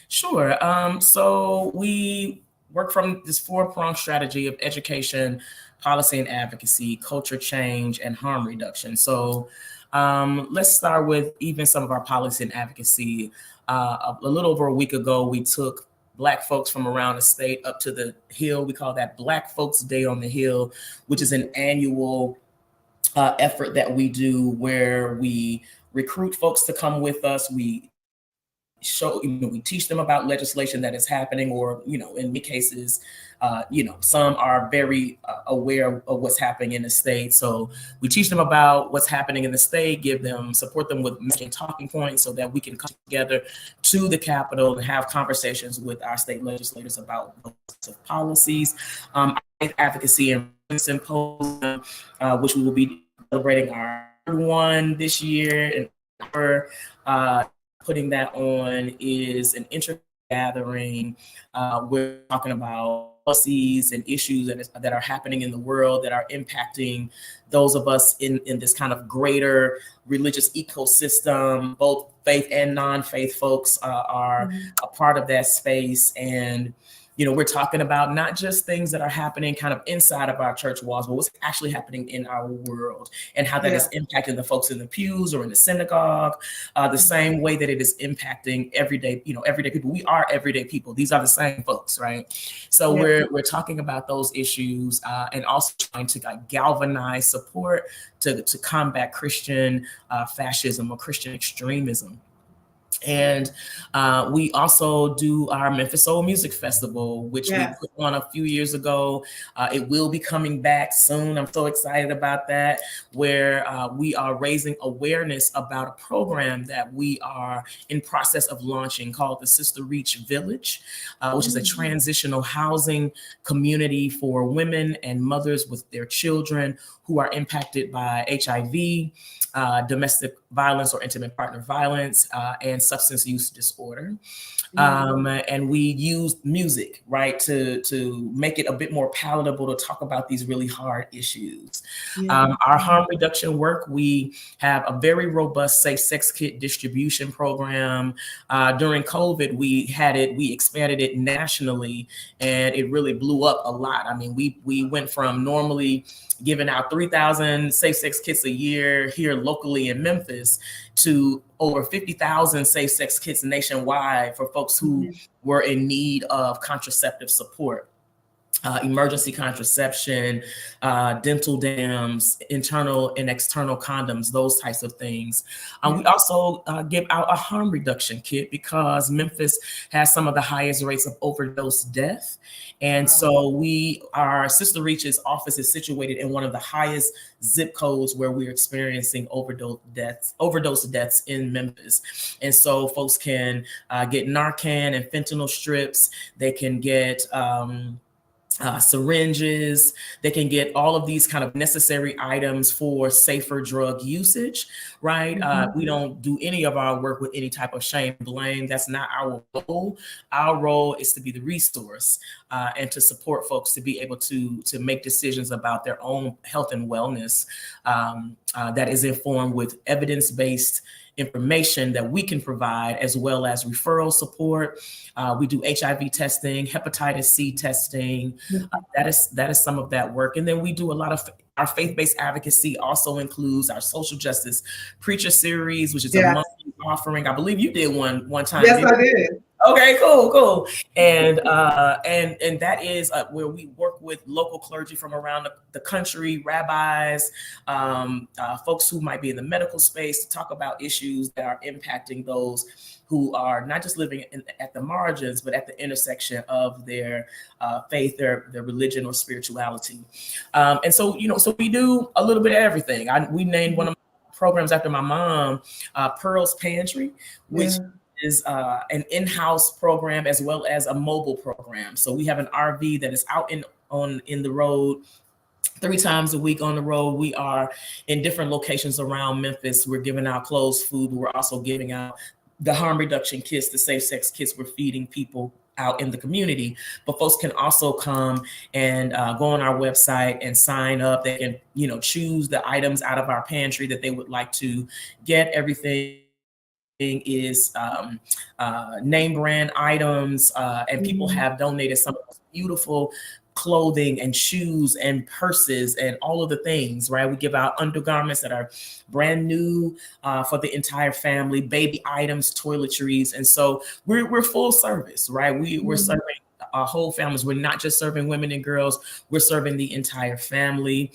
Sure. So we work from this 4-pronged strategy of education, policy and advocacy, culture change, and harm reduction. So let's start with even some of our policy and advocacy. A little over a week ago, we took Black folks from around the state up to the Hill. We call that Black Folks Day on the Hill, which is an annual effort that we do where we recruit folks to come with us. We show, we teach them about legislation that is happening, or, in many cases, some are very aware of what's happening in the state. So we teach them about what's happening in the state, support them with making talking points so that we can come together to the Capitol and have conversations with our state legislators about those policies. Advocacy and Symposium, which we will be celebrating our one this year, and we're putting that on is an interest gathering. We're talking about policies and issues that are happening in the world that are impacting those of us in this kind of greater religious ecosystem. Both faith and non-faith folks are a part of that space. And we're talking about not just things that are happening kind of inside of our church walls, but what's actually happening in our world and how that is impacting the folks in the pews or in the synagogue, the same way that it is impacting everyday people. We are everyday people. These are the same folks, right? So we're talking about those issues and also trying to galvanize support to combat Christian fascism or Christian extremism. And we also do our Memphis Soul Music Festival, which we put on a few years ago. It will be coming back soon. I'm so excited about that, where we are raising awareness about a program that we are in process of launching called the SisterReach Village, which is a transitional housing community for women and mothers with their children who are impacted by HIV, domestic violence or intimate partner violence, and substance use disorder. And we use music, right, to make it a bit more palatable to talk about these really hard issues. Our harm reduction work, we have a very robust safe sex kit distribution program. During COVID, we expanded it nationally, and it really blew up a lot. I mean, we went from normally giving out 3,000 safe sex kits a year here locally in Memphis to over 50,000 safe sex kits nationwide for folks who were in need of contraceptive support. Emergency contraception, dental dams, internal and external condoms, those types of things. We also give out a harm reduction kit because Memphis has some of the highest rates of overdose death. And so our SisterReach's office is situated in one of the highest zip codes where we're experiencing overdose deaths in Memphis. And so folks can get Narcan and fentanyl strips. They can get syringes. They can get all of these kind of necessary items for safer drug usage, right? We don't do any of our work with any type of shame, blame. That's not our role. Our role is to be the resource and to support folks to be able to make decisions about their own health and wellness that is informed with evidence-based information that we can provide, as well as referral support. We do HIV testing, hepatitis C testing. That is some of that work. And then we do a lot of our faith-based advocacy also includes our social justice preacher series, which is a monthly offering. I believe you did one time. Yes, I did. Okay, cool. And that is where we work with local clergy from around the country, rabbis, folks who might be in the medical space to talk about issues that are impacting those who are not just living at the margins, but at the intersection of their faith, their religion or spirituality. And so, so we do a little bit of everything. We named one of my programs after my mom, Pearl's Pantry, which is an in-house program as well as a mobile program. So we have an RV that is out in the road 3 times a week on the road. We are in different locations around Memphis. We're giving out clothes, food, but we're also giving out the harm reduction kits, the safe sex kits. We're feeding people out in the community, but folks can also come and go on our website and sign up. They can, choose the items out of our pantry that they would like to get. Everything is name brand items, and people have donated some of those beautiful clothing and shoes and purses and all of the things, right? We give out undergarments that are brand new for the entire family, baby items, toiletries. And so we're full service, right? We're serving our whole families. We're not just serving women and girls, we're serving the entire family.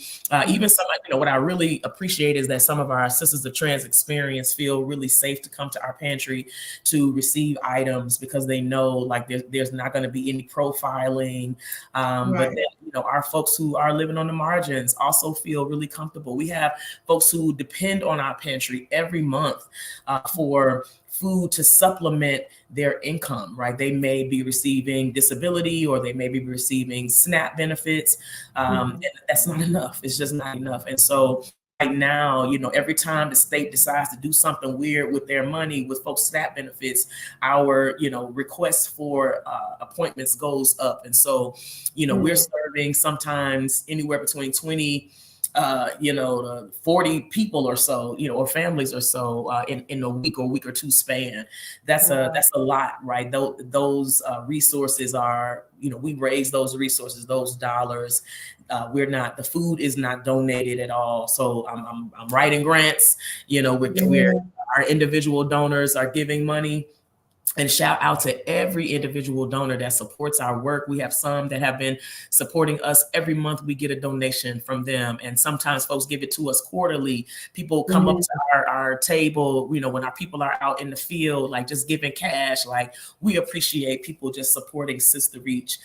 Even some, what I really appreciate is that some of our Sisters of Trans experience feel really safe to come to our pantry to receive items because they know like there's not going to be any profiling. But then, our folks who are living on the margins also feel really comfortable. We have folks who depend on our pantry every month for food to supplement their income, right? They may be receiving disability or they may be receiving SNAP benefits. And that's not enough. It's just not enough. And so right now, every time the state decides to do something weird with their money, with folks' SNAP benefits, our, request for appointments goes up. And so, we're serving sometimes anywhere between 20 to 40 people or so, or families or so in a week or two span. That's a lot, right? Those resources are, we raise those resources, those dollars. The food is not donated at all. So I'm writing grants, where our individual donors are giving money. And shout out to every individual donor that supports our work. We have some that have been supporting us every month. We get a donation from them. And sometimes folks give it to us quarterly. People come up to our table, when our people are out in the field, like just giving cash. Like we appreciate people just supporting SisterReach.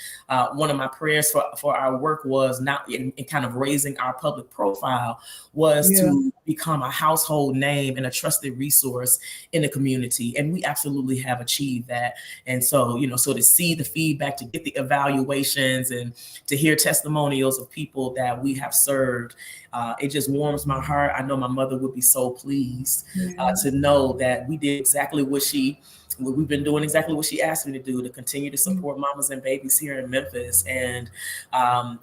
One of my prayers for our work was not in kind of raising our public profile was to become a household name and a trusted resource in the community. And we absolutely have achieve that. And so, you know, so to see the feedback, to get the evaluations and to hear testimonials of people that we have served, it just warms my heart. I know my mother would be so pleased to know that we did exactly what we've been doing exactly what she asked me to do, to continue to support mamas and babies here in Memphis. And,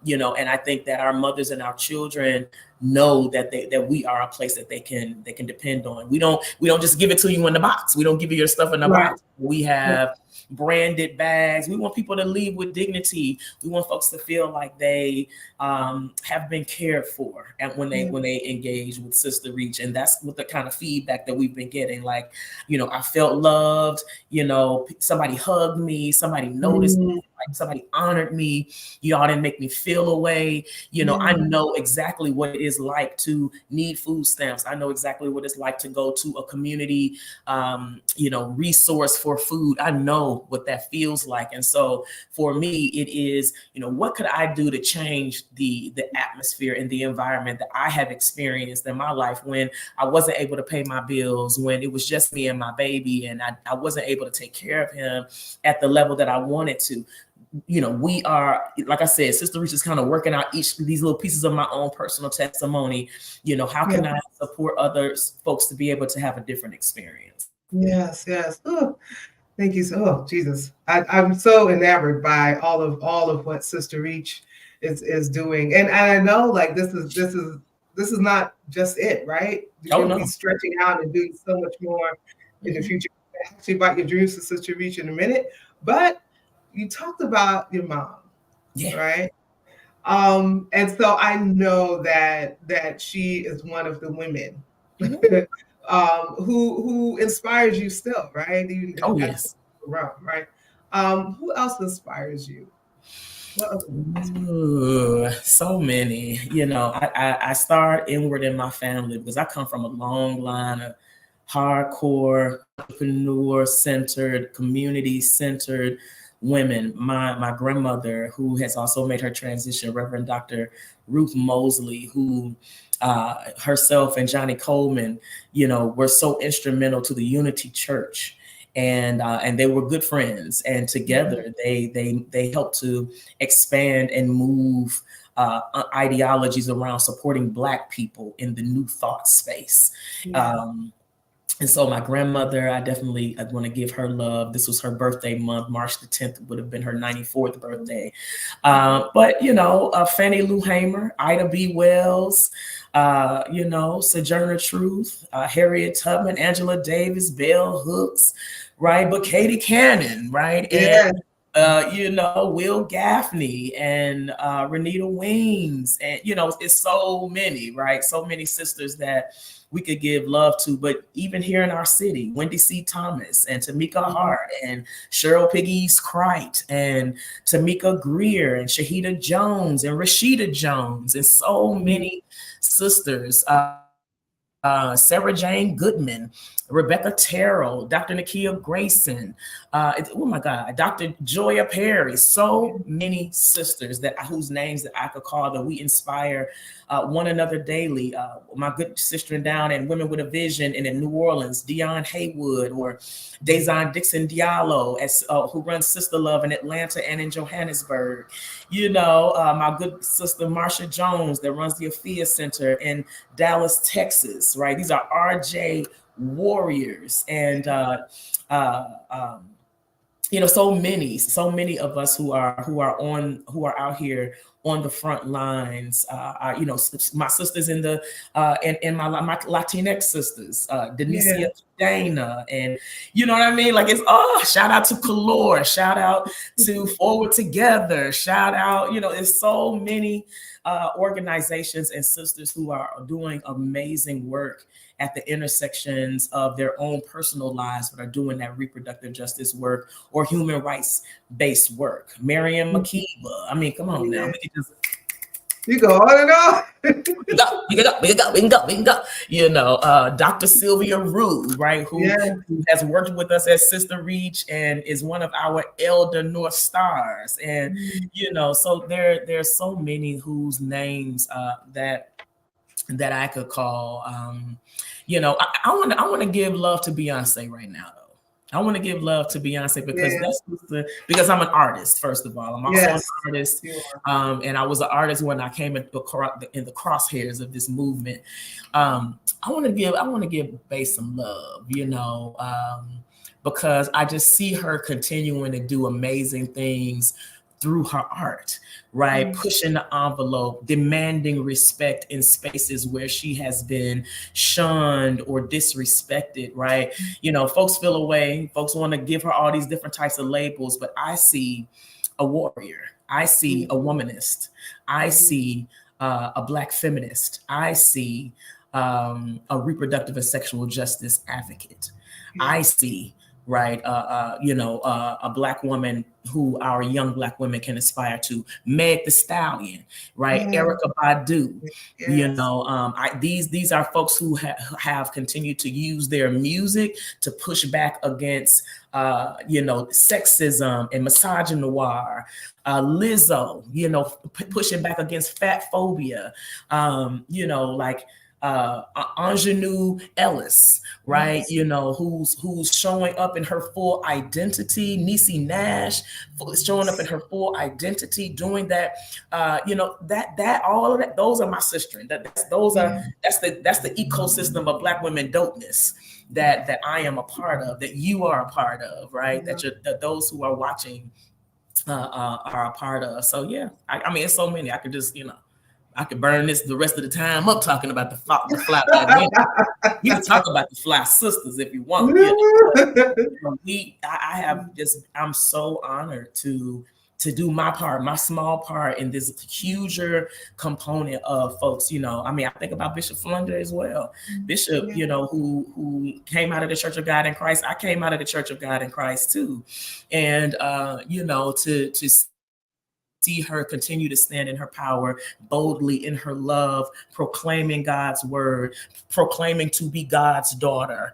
you know, and I think that our mothers and our children know that that we are a place that they can depend on. We don't just give it to you in the box. We don't give you your stuff in the box. We have branded bags. We want people to leave with dignity. We want folks to feel like they have been cared for, and when they engage with SisterReach. And that's what the kind of feedback that we've been getting. Like, you know, I felt loved. You know, somebody hugged me. Somebody noticed me. Somebody honored me. Y'all didn't make me feel away. You know, I know exactly what it is like to need food stamps. I know exactly what it's like to go to a community, you know, resource for food. I know what that feels like. And so for me, it is, you know, what could I do to change the atmosphere and the environment that I have experienced in my life when I wasn't able to pay my bills, when it was just me and my baby, and I wasn't able to take care of him at the level that I wanted to. You know, we are, like I said, SisterReach is kind of working out each of these little pieces of my own personal testimony. You know, how can I support others, folks, to be able to have a different experience? Yes. Oh, thank you. Oh, Jesus. I'm so enamored by all of what SisterReach is doing. And I know, like, this is not just it, right? You'll be stretching out and doing so much more in the future. Actually, about your dreams to SisterReach in a minute. But you talked about your mom, right? And so I know that she is one of the women who inspires you still, right? Even yes. Around, right? Who else inspires you? Ooh, so many. You know, I start inward in my family because I come from a long line of hardcore, entrepreneur-centered, community-centered women. My grandmother, who has also made her transition, Reverend Dr. Ruth Mosley, who herself and Johnny Coleman, you know, were so instrumental to the Unity Church. And they were good friends, and together they helped to expand and move ideologies around supporting Black people in the New Thought space. And so my grandmother, I want to give her love. This was her birthday month. March the 10th would have been her 94th birthday. But, you know, Fannie Lou Hamer, Ida B. Wells, you know, Sojourner Truth, Harriet Tubman, Angela Davis, Bell Hooks, right? But Katie Cannon, right? And, you know, Will Gaffney and Renita Weems. And, you know, it's so many, right? So many sisters that we could give love to. But even here in our city, Wendy C. Thomas and Tamika Hart and Cheryl Piggies Crite and Tamika Greer and Shahida Jones and Rashida Jones and so many sisters. Sarah Jane Goodman, Rebecca Terrell, Dr. Nakia Grayson, oh my God, Dr. Joya Perry, so many sisters whose names that I could call, that we inspire one another daily. My good sister down in Women with a Vision and in New Orleans, Dion Haywood, or Dazon Dixon Diallo, who runs Sister Love in Atlanta and in Johannesburg. You know, my good sister Marsha Jones that runs the Afia Center in Dallas, Texas, right? These are RJ warriors. And you know, so many of us who are out here on the front lines. You know, my sisters in the and my Latinx sisters, Denicia, Dana, and you know what I mean? Like, it's shout out to Calor, shout out to Forward Together, shout out, you know, it's so many organizations and sisters who are doing amazing work at the intersections of their own personal lives, but are doing that reproductive justice work or human rights-based work. Mariam Makiba. I mean, come on now. You go on and on. We can go. You know, Dr. Sylvia Rue, right, who has worked with us at SisterReach and is one of our Elder North Stars. And, you know, so there's so many whose names that I could call. You know, I want to give love to Beyonce right now, though. I want to give love to Beyonce because because I'm an artist. First of all, I'm also an artist, and I was an artist when I came in the crosshairs of this movement. I want to give Bae some love, because I just see her continuing to do amazing things through her art, right? Pushing the envelope, demanding respect in spaces where she has been shunned or disrespected, right? Folks feel away. Folks want to give her all these different types of labels, but I see a warrior. I see a womanist. I see a Black feminist. I see a reproductive and sexual justice advocate. I see a Black woman who our young Black women can aspire to. Meg Thee Stallion, right? Erykah Badu. These are folks who have continued to use their music to push back against sexism and misogynoir. Lizzo, pushing back against fat phobia. Ingenue Ellis, right? Who's showing up in her full identity. Niecy Nash is showing up in her full identity, doing that. That all of that. Those are my sisters. That's the ecosystem of Black women dopeness that I am a part of. That you are a part of, right? That those who are watching are a part of. So yeah, I mean, it's so many. I could just I could burn this the rest of the time up talking about the fly Black women. You can talk about the fly sisters if you want. I'm so honored to do my part, my small part in this huger component of folks. I think about Bishop Flunder as well. Bishop, who came out of the Church of God in Christ. I came out of the Church of God in Christ too. And to see her continue to stand in her power, boldly in her love, proclaiming God's word, proclaiming to be God's daughter.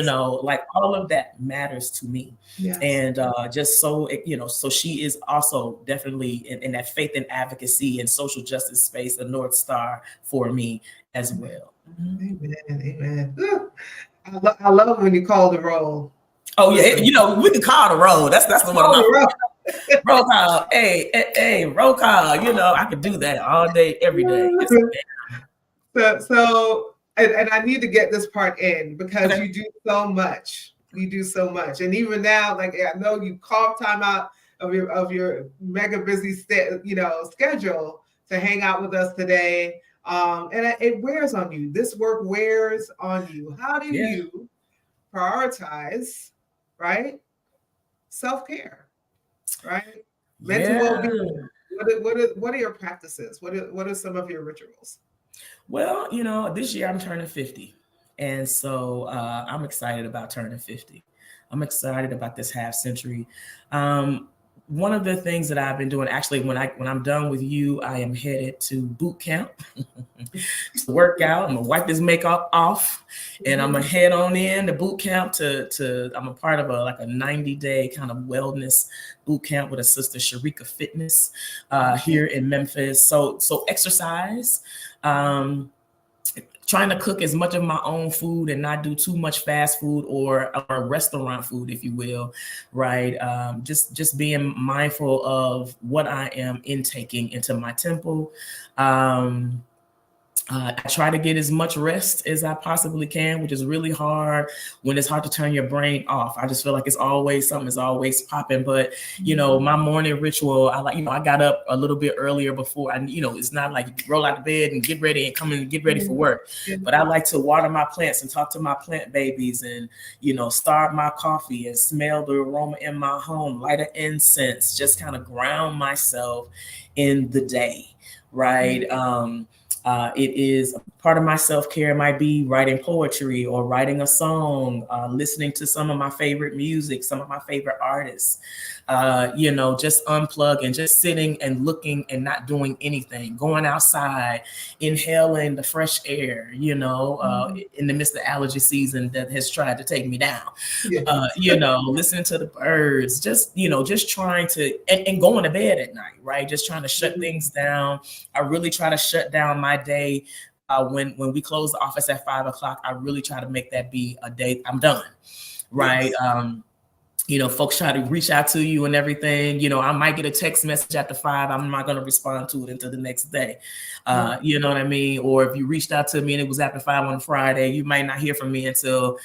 All of that matters to me. And just so, so she is also definitely in that faith and advocacy and social justice space, a North Star for me as well. Amen. I love when you call the roll. Oh yeah, we can call the roll. That's the one. Roll call, hey, roll call. I could do that all day, every day. So, I need to get this part in because you do so much. And even now, like I know you carved time out of your mega busy schedule to hang out with us today. And it wears on you. This work wears on you. How do you prioritize, right? Self-care. Right, mental well-being. What are your practices? What are some of your rituals? Well, this year I'm turning 50, and so I'm excited about turning 50. I'm excited about this half century. One of the things that I've been doing, actually, when I'm done with you, I am headed to boot camp to work out. I'm gonna wipe this makeup off, and I'm gonna head on in to boot camp. I'm a part of a 90-day kind of wellness boot camp with a sister, Sharika Fitness, here in Memphis. So exercise. Trying to cook as much of my own food and not do too much fast food or restaurant food, if you will, right? Just being mindful of what I am intaking into my temple. I try to get as much rest as I possibly can, which is really hard when it's hard to turn your brain off. I just feel like something is always popping. But, my morning ritual, I got up a little bit earlier before. It's not like roll out of bed and get ready and come in and get ready for work. But I like to water my plants and talk to my plant babies and, start my coffee and smell the aroma in my home, light an incense, just kind of ground myself in the day, right? It is part of my self-care. It might be writing poetry or writing a song, listening to some of my favorite music, some of my favorite artists, just unplug and just sitting and looking and not doing anything, going outside, inhaling the fresh air, in the midst of allergy season that has tried to take me down, listening to the birds, just trying to, and going to bed at night, right? Just trying to shut things down. I really try to shut down my day. When we close the office at 5 o'clock, I really try to make that be a day I'm done, right? folks try to reach out to you and everything. I might get a text message after 5. I'm not going to respond to it until the next day. You know what I mean? Or if you reached out to me and it was after 5 on Friday, you might not hear from me until,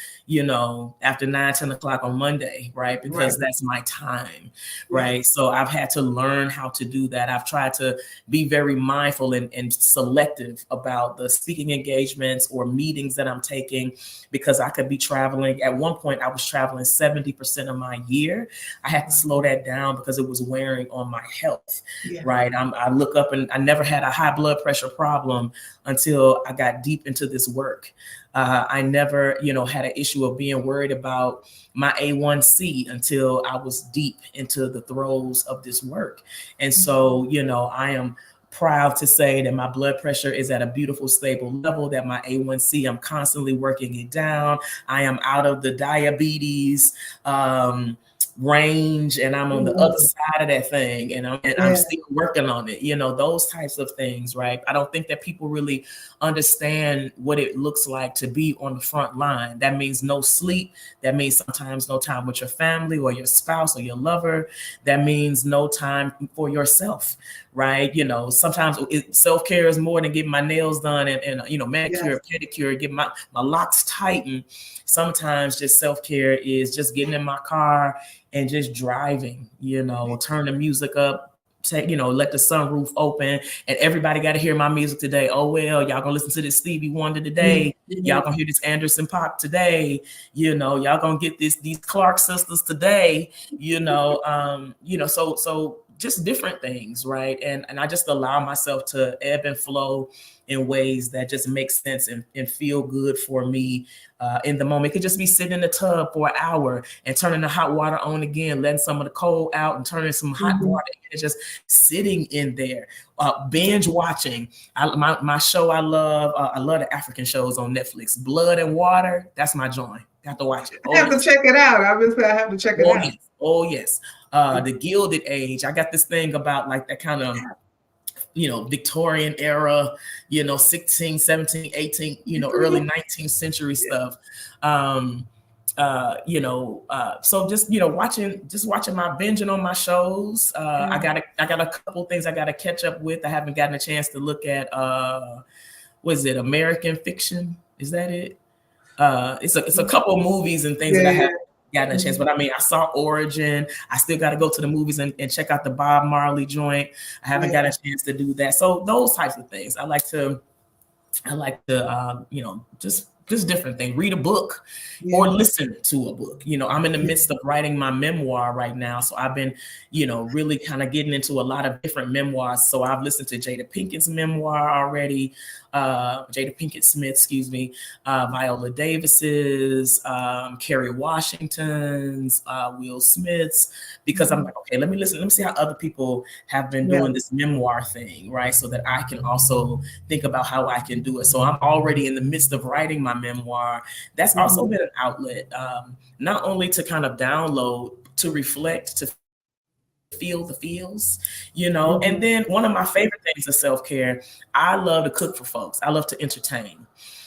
after 9, 10 o'clock on Monday, right? Because that's my time, right? So I've had to learn how to do that. I've tried to be very mindful and selective about the speaking engagements or meetings that I'm taking, because I could be traveling. At one point, I was traveling 70% of my year. I had to slow that down because it was wearing on my health, right? I look up and I never had a high blood pressure problem until I got deep into this work. I never, had an issue of being worried about my A1C until I was deep into the throes of this work. And so, I am proud to say that my blood pressure is at a beautiful, stable level, that my A1C, I'm constantly working it down. I am out of the diabetes range, and I'm on the other side of that thing, and I'm still working on it, those types of things, right? I don't think that people really understand what it looks like to be on the front line. That means no sleep. That means sometimes no time with your family or your spouse or your lover. That means no time for yourself, right? Sometimes self-care is more than getting my nails done and manicure, pedicure, get my locks tightened. Sometimes just self-care is just getting in my car and just driving, turn the music up, let the sunroof open, and everybody got to hear my music today. Oh, well, y'all gonna listen to this Stevie Wonder today. Y'all gonna hear this Anderson .Paak today. Y'all gonna get these Clark sisters today. So just different things, right? And I just allow myself to ebb and flow in ways that just make sense and feel good for me in the moment. It could just be sitting in the tub for an hour and turning the hot water on again, letting some of the cold out and turning some hot water in, and just sitting in there, binge watching. My show I love the African shows on Netflix. Blood and Water, that's my joint. I have to watch it. I have to check it out. I have to check it out. Yes. Oh, yes. The Gilded Age. I got this thing about like that kind of, Victorian era, 16, 17, 18, early 19th century stuff. So just, watching my binging on my shows. I got a couple things I got to catch up with. I haven't gotten a chance to look at, American Fiction? Is that it? It's a couple movies and things that I haven't gotten a chance, but I saw Origin. I still got to go to the movies and check out the Bob Marley joint. I haven't got a chance to do that. So those types of things. I like to, just different things. Read a book or listen to a book. I'm in the midst of writing my memoir right now. So I've been, really kind of getting into a lot of different memoirs. So I've listened to Jada Pinkett's memoir already. Jada Pinkett Smith, Viola Davis's, Kerry Washington's, Will Smith's, because I'm like, okay, let me see how other people have been doing this memoir thing, right? So that I can also think about how I can do it. So I'm already in the midst of writing my memoir. That's also been an outlet, not only to kind of download, to reflect, to feel the feels, and then one of my favorite things of self-care, I love to cook for folks. I love to entertain,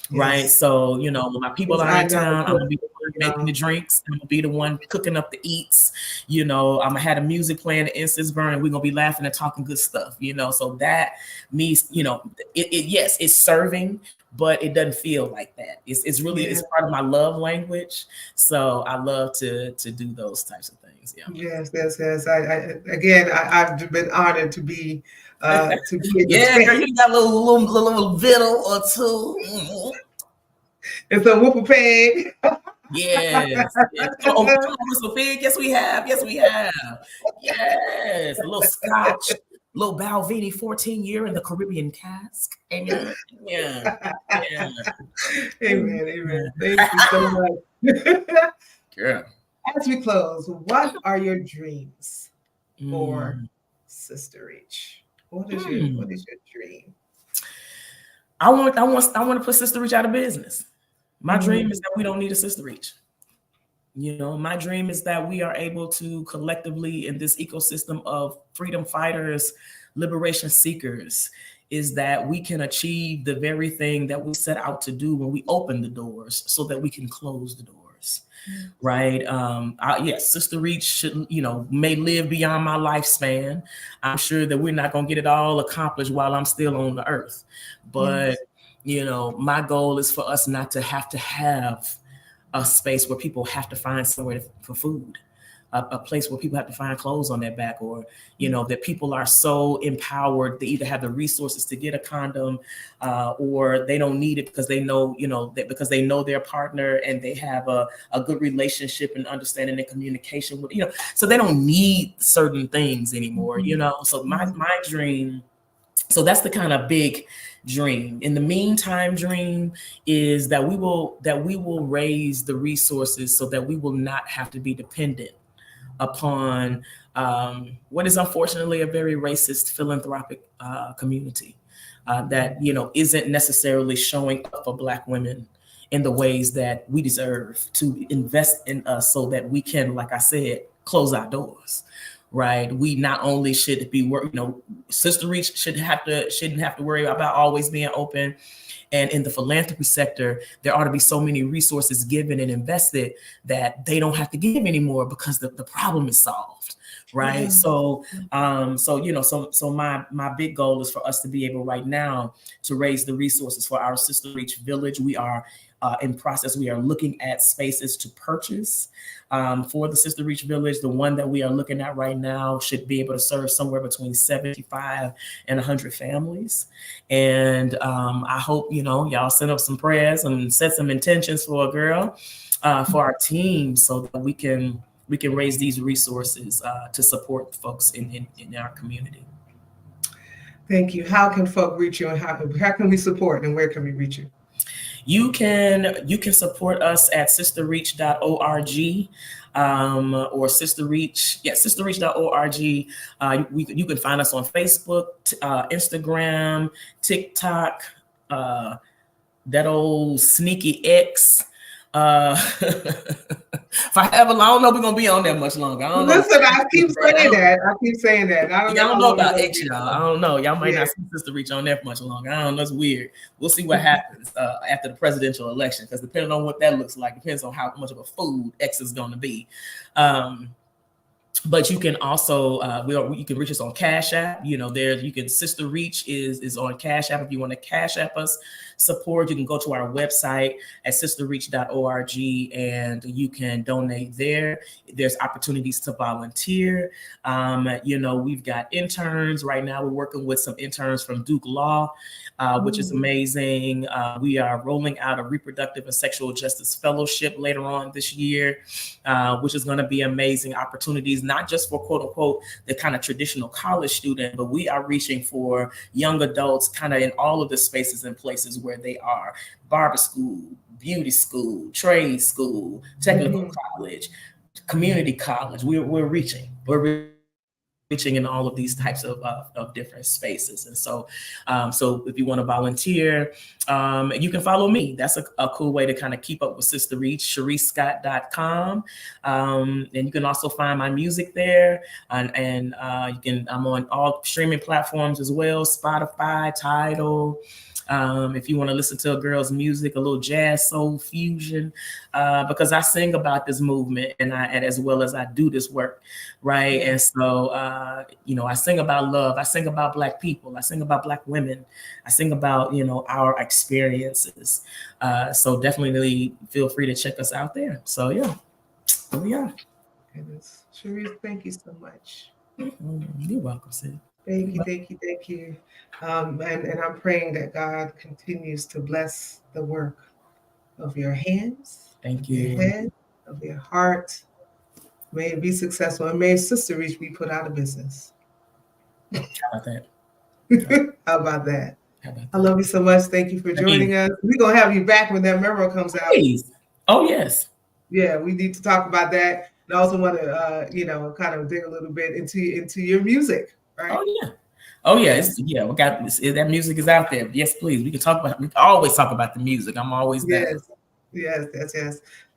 right? So, when my people are in town, I'm gonna be the one making the drinks. I'm gonna be the one cooking up the eats. I'm gonna have the music playing, the incense burning. We're gonna be laughing and talking good stuff, so that means, it's serving, but it doesn't feel like that. It's really, it's part of my love language. So I love to do those types of things. Yeah. Yes. I've been honored to be girl, you got a little victual or two. It's a whoopie pig. Yes. Come on, Mr. Pig. Yes, we have. Yes, a little scotch. Little Balvenie 14-year in the Caribbean cask. Amen. Yeah. Amen. Thank you so much. Yeah. As we close, what are your dreams for SisterReach? What is your dream? I want to put SisterReach out of business. My dream is that we don't need a SisterReach. My dream is that we are able to collectively in this ecosystem of freedom fighters, liberation seekers, is that we can achieve the very thing that we set out to do when we open the doors so that we can close the doors. lives. Right. Yes, Sister Reach should, may live beyond my lifespan. I'm sure that we're not going to get it all accomplished while I'm still on the earth. But, my goal is for us not to have a space where people have to find somewhere for food. A place where people have to find clothes on their back, or, that people are so empowered, they either have the resources to get a condom, or they don't need it because they know, because they know their partner and they have a good relationship and understanding and communication with, so they don't need certain things anymore, So my dream, so that's the kind of big dream. In the meantime, dream is that we will raise the resources so that we will not have to be dependent upon what is unfortunately a very racist philanthropic community that isn't necessarily showing up for Black women in the ways that we deserve to invest in us, so that we can, like I said, close our doors. Right. We not only should be Sister Reach shouldn't have to worry about always being open. And in the philanthropy sector, there ought to be so many resources given and invested that they don't have to give anymore because the problem is solved. Right. Yeah. So my big goal is for us to be able right now to raise the resources for our Sister Reach Village. We are in process. We are looking at spaces to purchase for the Sister Reach Village. The one that we are looking at right now should be able to serve somewhere between 75 and 100 families. And I hope, y'all send up some prayers and set some intentions for a girl, for our team, so that we can raise these resources to support folks in our community. Thank you. How can folk reach you, and how can we support, and where can we reach you? You can support us at SisterReach.org or SisterReach. Yeah, SisterReach.org. You can find us on Facebook, Instagram, TikTok, that old sneaky X. Forever long. I don't know if we're gonna be on there much longer. I don't know. I keep saying that. I don't know about X, y'all. I don't know. Y'all might not see Sister Reach on there for much longer. I don't know. It's weird. We'll see what happens after the presidential election, because depending on what that looks like, depends on how much of a food X is going to be. But you can also you can reach us on Cash App. Sister Reach is on Cash App. If you want to Cash App us support, you can go to our website at sisterreach.org and you can donate there. There's opportunities to volunteer. We've got interns right now. We're working with some interns from Duke Law, which is amazing. We are rolling out a reproductive and sexual justice fellowship later on this year, which is going to be amazing opportunities, not just for quote unquote the kind of traditional college student, but we are reaching for young adults kind of in all of the spaces and places where they are: barber school, beauty school, trade school, technical college, community college. We're reaching in all of these types of different spaces. And so if you want to volunteer, you can follow me. That's a cool way to kind of keep up with Sister Reach, CherisseScott.com. And you can also find my music there. And I'm on all streaming platforms as well: Spotify, Tidal. If you want to listen to a girl's music, a little jazz soul fusion, because I sing about this movement and as well as I do this work, right? And so, I sing about love. I sing about Black people. I sing about Black women. I sing about, our experiences. So definitely feel free to check us out there. So yeah, here we are. Goodness. Cherisse, thank you so much. You're welcome, Sid. Thank you. And I'm praying that God continues to bless the work of your hands, thank you, your head, of your heart. May it be successful, and may Sister Reach be put out of business. How about that? How about that? I love you so much. Thank you for joining us. We're gonna have you back when that memo comes out. Please. Oh yes. Yeah, we need to talk about that. And I also want to, kind of dig a little bit into your music, right? Oh yeah. We got that music is out there. Yes, please. We can always talk about the music. I'm always there. Yes.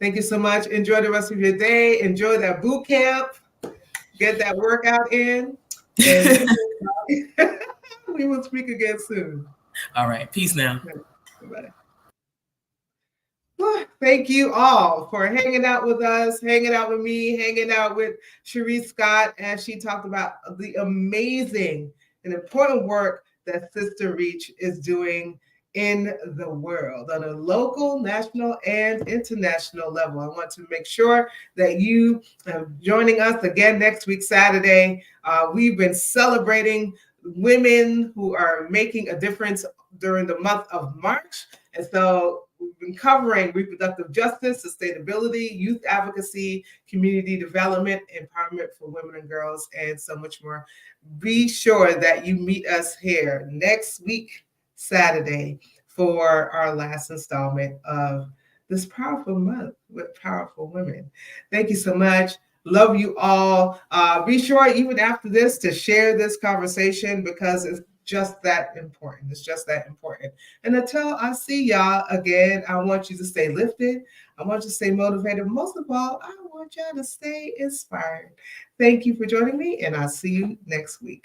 Thank you so much. Enjoy the rest of your day. Enjoy that boot camp. Get that workout in. And we will speak again soon. All right. Peace now. Bye. Thank you all for hanging out with us, hanging out with me, hanging out with Cherisse Scott as she talked about the amazing and important work that SisterReach is doing in the world on a local, national, and international level. I want to make sure that you are joining us again next week, Saturday. We've been celebrating women who are making a difference during the month of March. And so we've been covering reproductive justice, sustainability, youth advocacy, community development, empowerment for women and girls, and so much more. Be sure that you meet us here next week, Saturday, for our last installment of this powerful month with powerful women. Thank you so much. Love you all. Be sure, even after this, to share this conversation because it's just that important. It's just that important. And until I see y'all again, I want you to stay lifted. I want you to stay motivated. Most of all, I want y'all to stay inspired. Thank you for joining me, and I'll see you next week.